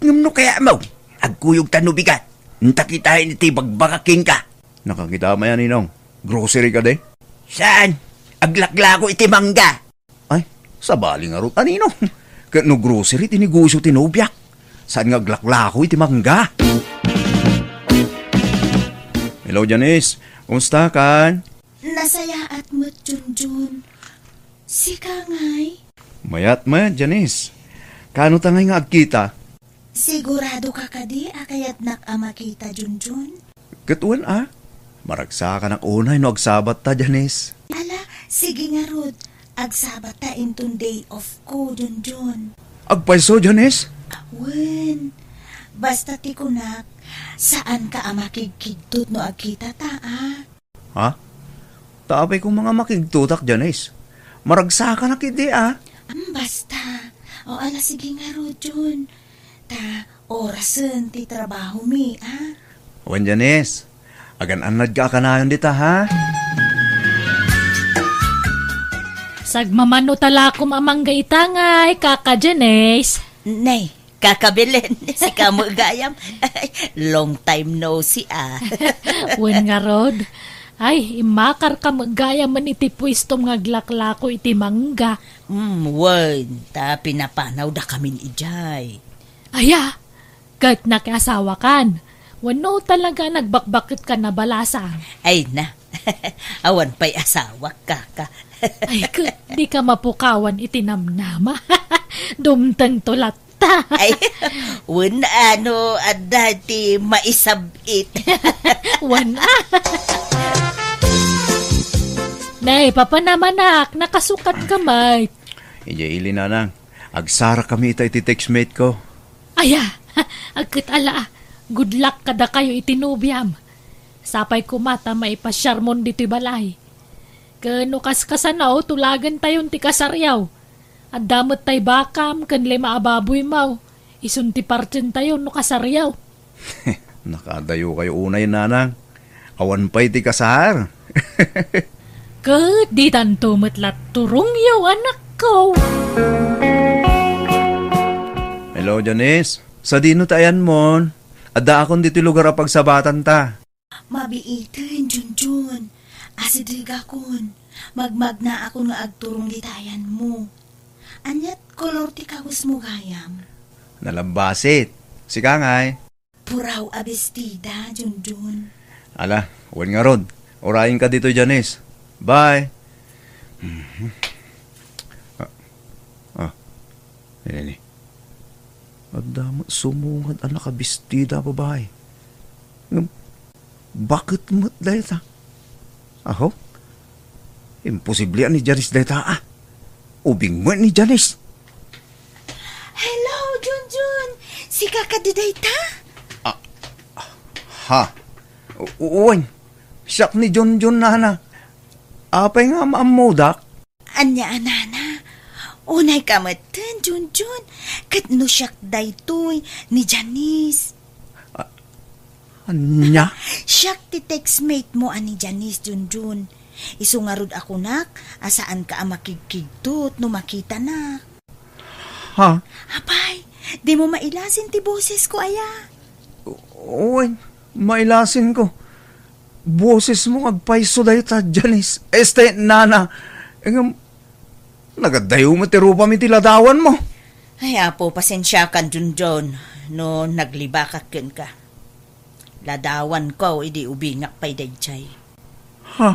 Ngam no kaya mo. Agkuyog tanubigat. Ntakitahin iti bagbakaking ka. Nakakita ma yan ninong. Grocery ka de? Saan? Aglaklako iti mangga. Ay, sa bali nga ruta ninong. Kat no grocery tinigusyo tinubyak. Saan nga aglaklako iti mangga? Hello, Janice. Kumusta kan? Nasayaat mo, Junjun. Si Kangay. Mayat ma, Janice. Kano tangay nga agkita? Sigurado ka kadi akayat nakamakita, Junjun. Katuan Maragsa ka ng unay no agsabat ta, Janice. Ala, sige nga Rod. Agsabat ta intong day off ko, Junjun. Agpaiso, Janice? Awen. Basta ti kunak, saan ka amakigkigtut no agkita ta, Ha? Tapay kong mga makigtutak, Janice. Maragsa ka na kiti, Basta. O ala, sige nga Rod, Jun. Ta, orasan ti trabaho mi, Wan, Janice. Agan-anad ka kanayon dita, ha? Sagmamano talakom amangga itangay, kaka Janice. Nay, kakabilin. Si Kamo Gayam. Long time no see, Wen nga Rod. Ay, imakar ka magaya man iti pwistom nga glaklako iti mangga. Wen, ta pinapanaw da kamin ijay. Aya, kahit nakiasawa kan. Wano talaga nagbakbakit ka na balasa. Ay na, awan pa'y asawa kaka. Ay, di ka mapukawan itinamnama. Dumtang tulat ta. Ay, wen dati maisabit. Wan Nay, papanamanak, nakasukat kamay. Ili nanang. Agsara kami ita iti textmate ko. Aya, agkit ala, good luck kada kayo itinubyam. Sapay kumata maipasyarmon dito'y balay. Kano kaskasanaw, tulagan tayon ti kasaryaw. At damot tay bakam, kan lima ababoy mau. Isunti partin tayon no kasaryaw. Nakadayo kayo unay nanang. Awan pa'y ti kasar. Di tanto matlat turong yaw anak ko. Hello, Janice. Sa dino tayan mon. Ada akong dito lugar apag sabatan ta. Mabiitin, Junjun. Asidig akon. Magmag na ako nga agturong ditayan mo. Anyat kolor ti kawis mo gayam. Nalambasit. Si Kangay. Puraw abestida, Junjun. Ala, wan nga rod. Orayin ka dito, Janice. Bye. Nini. Adamot sumungad ang nakabistida, babae. Bakit mo't dahil ta? Aho? Imposible ni Janice dahil ta, Ubing mo ni Janice. Hello, Junjun. Si kakadiday ta? Ha? Uwan. Siyak ni Junjun na. Apay nga maamodak. Anya, anana. Unay kamatan, Junjun. Kat no siyak daytoy ni Janice. Anya? Siyak ti textmate mo ani Janice, Junjun. Isungarod ako nak, asaan ka makikigtut no makita na. Ha? Apay, di mo mailasin ti boses ko, aya. Uwan, mailasin ko. Boses mo agpaiso dahi ta, Janice. Este, nana. Nagadayo mo ti rupa mi tiladawan mo. Ay, apo, pasensya kan, Junjun. No, naglibakakin ka. Ladawan ko, idi ubingak pa'y dayjay. Ha?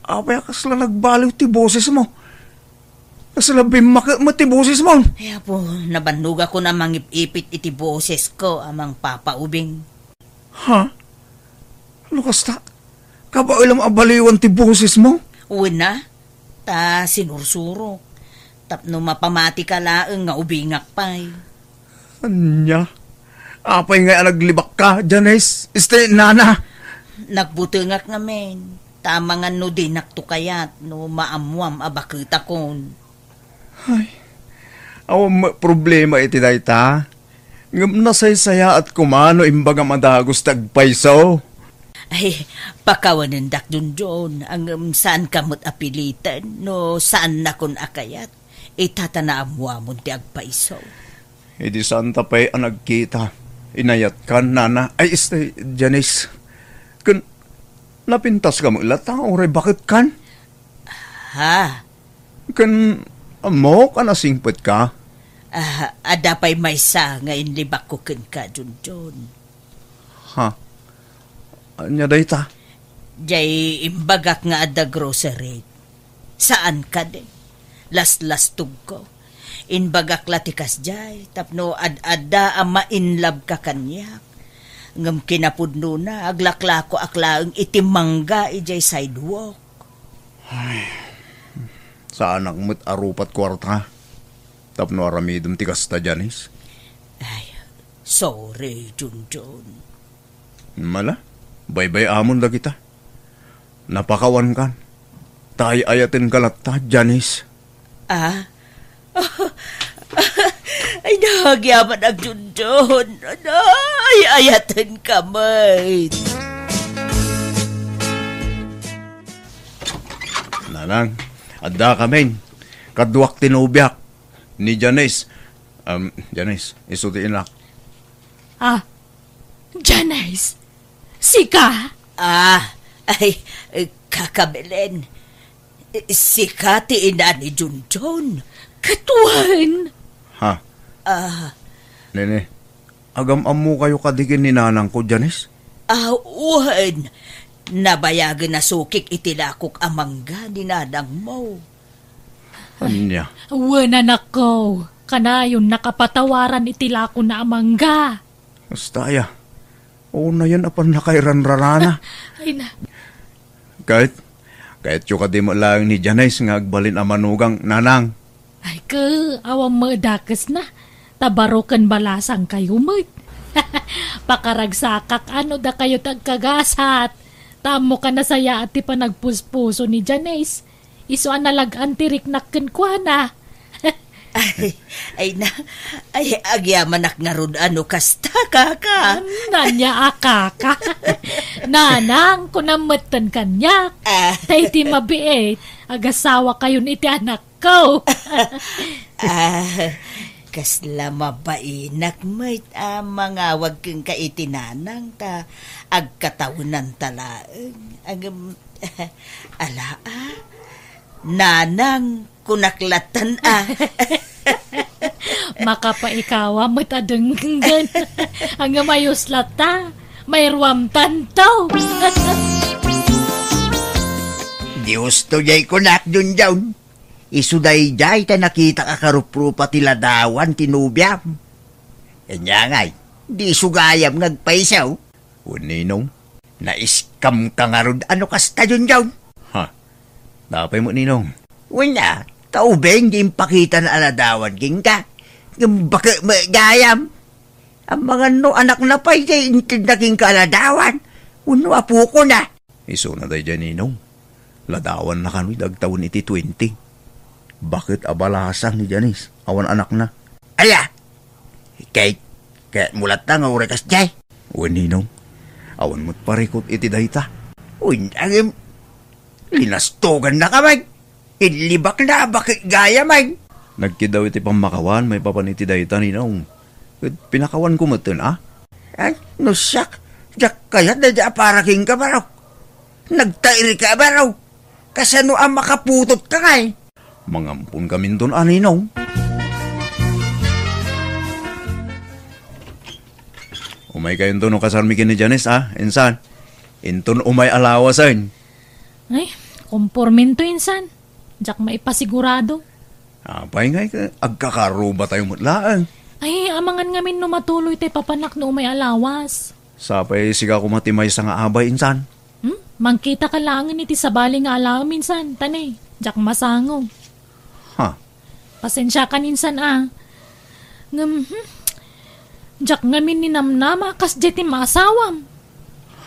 Apay kasla nagbaliw ti boses mo. Kasla bimak mo ti boses mo. Kaya po, nabanduga ko na mangipipit iti boses ko amang papaubing. Ha? Lukas ta, kaba ilang abaliwan ti boses mo? Una, ta sinursuro. Tapno mapamati ka laeng nga ubingak pa'y. Anya? Apay nga naglibak ka, Janice. Nana. Nagbutungak ngamen. Tama nga no dinak to kayat no maamuam abakita kon. Ay, awam problema iti dayta. Ngam nasaysaya at kumano imbaga madagos tagpayso. Ay, pakawanan dak dun ang saan kamot apilitan no saan na kon akayat. Itatanaamwamon ti agpaiso. Idi saan tapay ang nagkita. Inayat ka, Nana. Ay, Janice. Kun napintas ka mo ilatang oray bakit kan? Ha? Kun mo ka nasingpet ka? Adapay may sa ngayon libak ko ken ka dun. Ha? Anya dayta? Jay imbagak nga ada grocery. Saan ka din? Last-lastug ko. Inbagak latikas jay. Tapno ad-ada ama inlab ka kanyak. Ngam kinapudno na, aglaklako aklaang itimangga ijay sidewalk. Ay, saan akmo't arupat kwarta? Tapno aramidum tikas ta, Janice? Ay, sorry, Junjun. Mala, baybay amon da kita. Napakawan kan. Tay ayatin kalata, Janice. Ay, nahagyaman ang Junjun. Ay, ayatin ka, mate. Nanang, adda kamen. Kadwak tinubyak ni Janice. Janice, isutiin lang. Janice, sika? Ay, kakabelen. Sika ti ina ni Junjun. Katuan. Ha? Nene, agam-amu kayo kadigin ni nanang ko, Janice? Uhan. Nabayagan na sukik itilakok amangga ni nanang mo. Anya? Wala na ko. Kanayon nakapatawaran itilako na amangga. Basta oo na yan apan nakairan-rarana. Ay na. Kahit yung kadimo lang ni Janice nga agbalin ang manugang nanang. Ay ka, awang madakas na. Tabarokan balasang kayo, mat. Pakaragsakak, ano da kayo tagkagasat. Tamo ka na saya at pa nagpuspuso ni Janice. Iso analagan tirik nakken kwa na. Ay, agyaman nga ron ano kasta kaka. Nanya akaka. Nanang, kunamatan kanyak. Tay ti mabiit. Agasawa kayo iti anak ko. Kasla mabainak mo't mangawag kang kaitinanang ta agkataunan talaeng. Nanang kunaklatan Makapaikawa mo't adenggan. Ang mayos lata. Mayruam tantaw. Diyos to jay kunak dun jaun. Isuday jay ta nakita kakaruprupa tila dawan tinubyam. Kanya ngay, di sugayam ngagpaisaw. Ninong? Naiskam ka nga ron, ano kasta dun jaun? Ha? Napay mo, Ninong? Wala, taubeng di impakita na aladawan king ka. Baka magayam. Ang mga no anak na pa'y jay intid na king ka aladawan. Uno apo ko na. Iso na day dyan, Ninong. Ladawan na kano'y dagtawon iti 20. Bakit abalasang ni Janice? Awan anak na. Aya! Kahit mulat na nga urekas jay. Uwan, Ninong. Awan mo't parikot iti dayta. Uy, ang linastogan na kamay. Ilibak na, bakit gaya may? Nagkidaw iti pamakawan, may papaniti dayta, Ninong. Pinakawan ko matin, Ay, no siyak. Diyak kaya na diya paraking ka baraw. Nagtairi ka baraw. Kasano ang makaputot ka kay? Mangampun kami doon, Ninong. Umay kayo doon, kasarmikin ni Janice, Insan. Inton umay alawasan. Ay, Kompormento insan. Jak maipasigurado. Apay nga agkakaruba tayo mutlaan. Ay, amangan ngamin no matuloy tay papanak no may alawas. Sapay siga kumatimay sa nga abay insan. Mangkita ka langin iti sabali nga alaw minsan. Tanay, jak masangong. Ha? Pasensya ka ninsan Jak ngamin ni namnama kas jeti maasawam.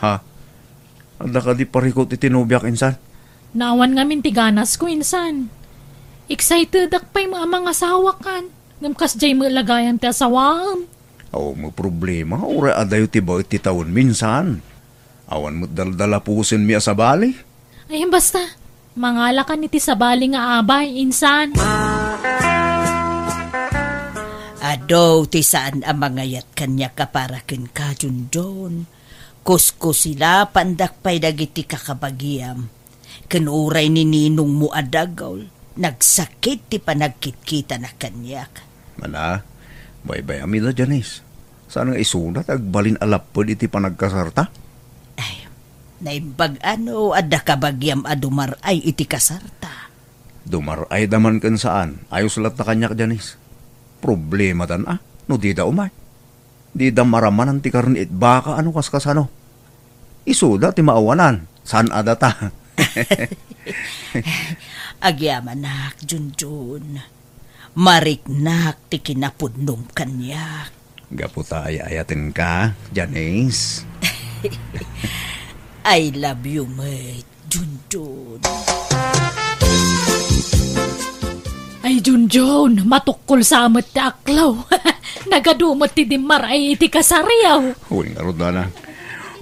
Ha? Anda ka di parikot itinubyak insan? Naawan ngamin tiganas ko insan. Excited akpay mga asawa kan. Ngamkas jay mo lagayan ti asawam. Oo, mo problema. Ura adayo ti ba iti taon minsan. Awan mo daldala pusin mi sa bali. Ay, basta. Mangalakan iti sabali nga abay, insan. Adaw ti saan ang mangayat kanya kaparakin ka, Junjun. Kusko sila pandakpay dagiti kakabagiam. Kanuray ni ninong mo adagaw. Nagsakit ti panagkitkita na kanyak. Mana, bay-bay amida Janice. Saan nga isunat agbalin alapod iti panagkasarta? Ay, naimbag adda kabagiam adumar ay iti kasarta. Dumar ay daman kan saan. Ayos lat na kanyak Janice. Problema tan no di da umay. Di da maraman ang ti karni it baka ano kaskasano. Isuda ti maawanan. Saan adata? Agyaman nak, Junjun. Mariknak ti kinapudnom kanyak. Gaputa ay ayatin ka, Janice. I love you, mate, Junjun. Ay, Junjun, matukol sa amat ti aklaw. Nagadumot ti dimar ay iti kasariyaw. Uy, nga roda na.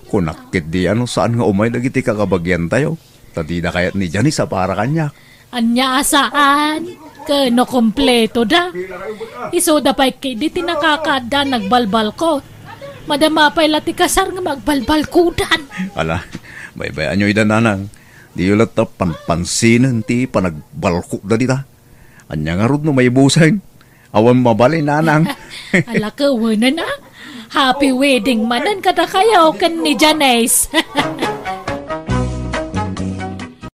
Kunakit di saan nga umay dagiti kakabagyan tayo. Tadida kayat ni Janice sa para kanyak. Anya asaan? Kano kompleto da? Isoda pa'y di tinakakada nagbalbal ko. Madama pa'y lati kasar nga magbalbal kudan. Ala, bay-bay anyo idananang. Di ulat na panpansinan ti panagbalko da dita. Anya nga rod no may busay. Awan mabalay nanang. Ala ka, wana na. Happy wedding manan kada kayo kan ni Janice.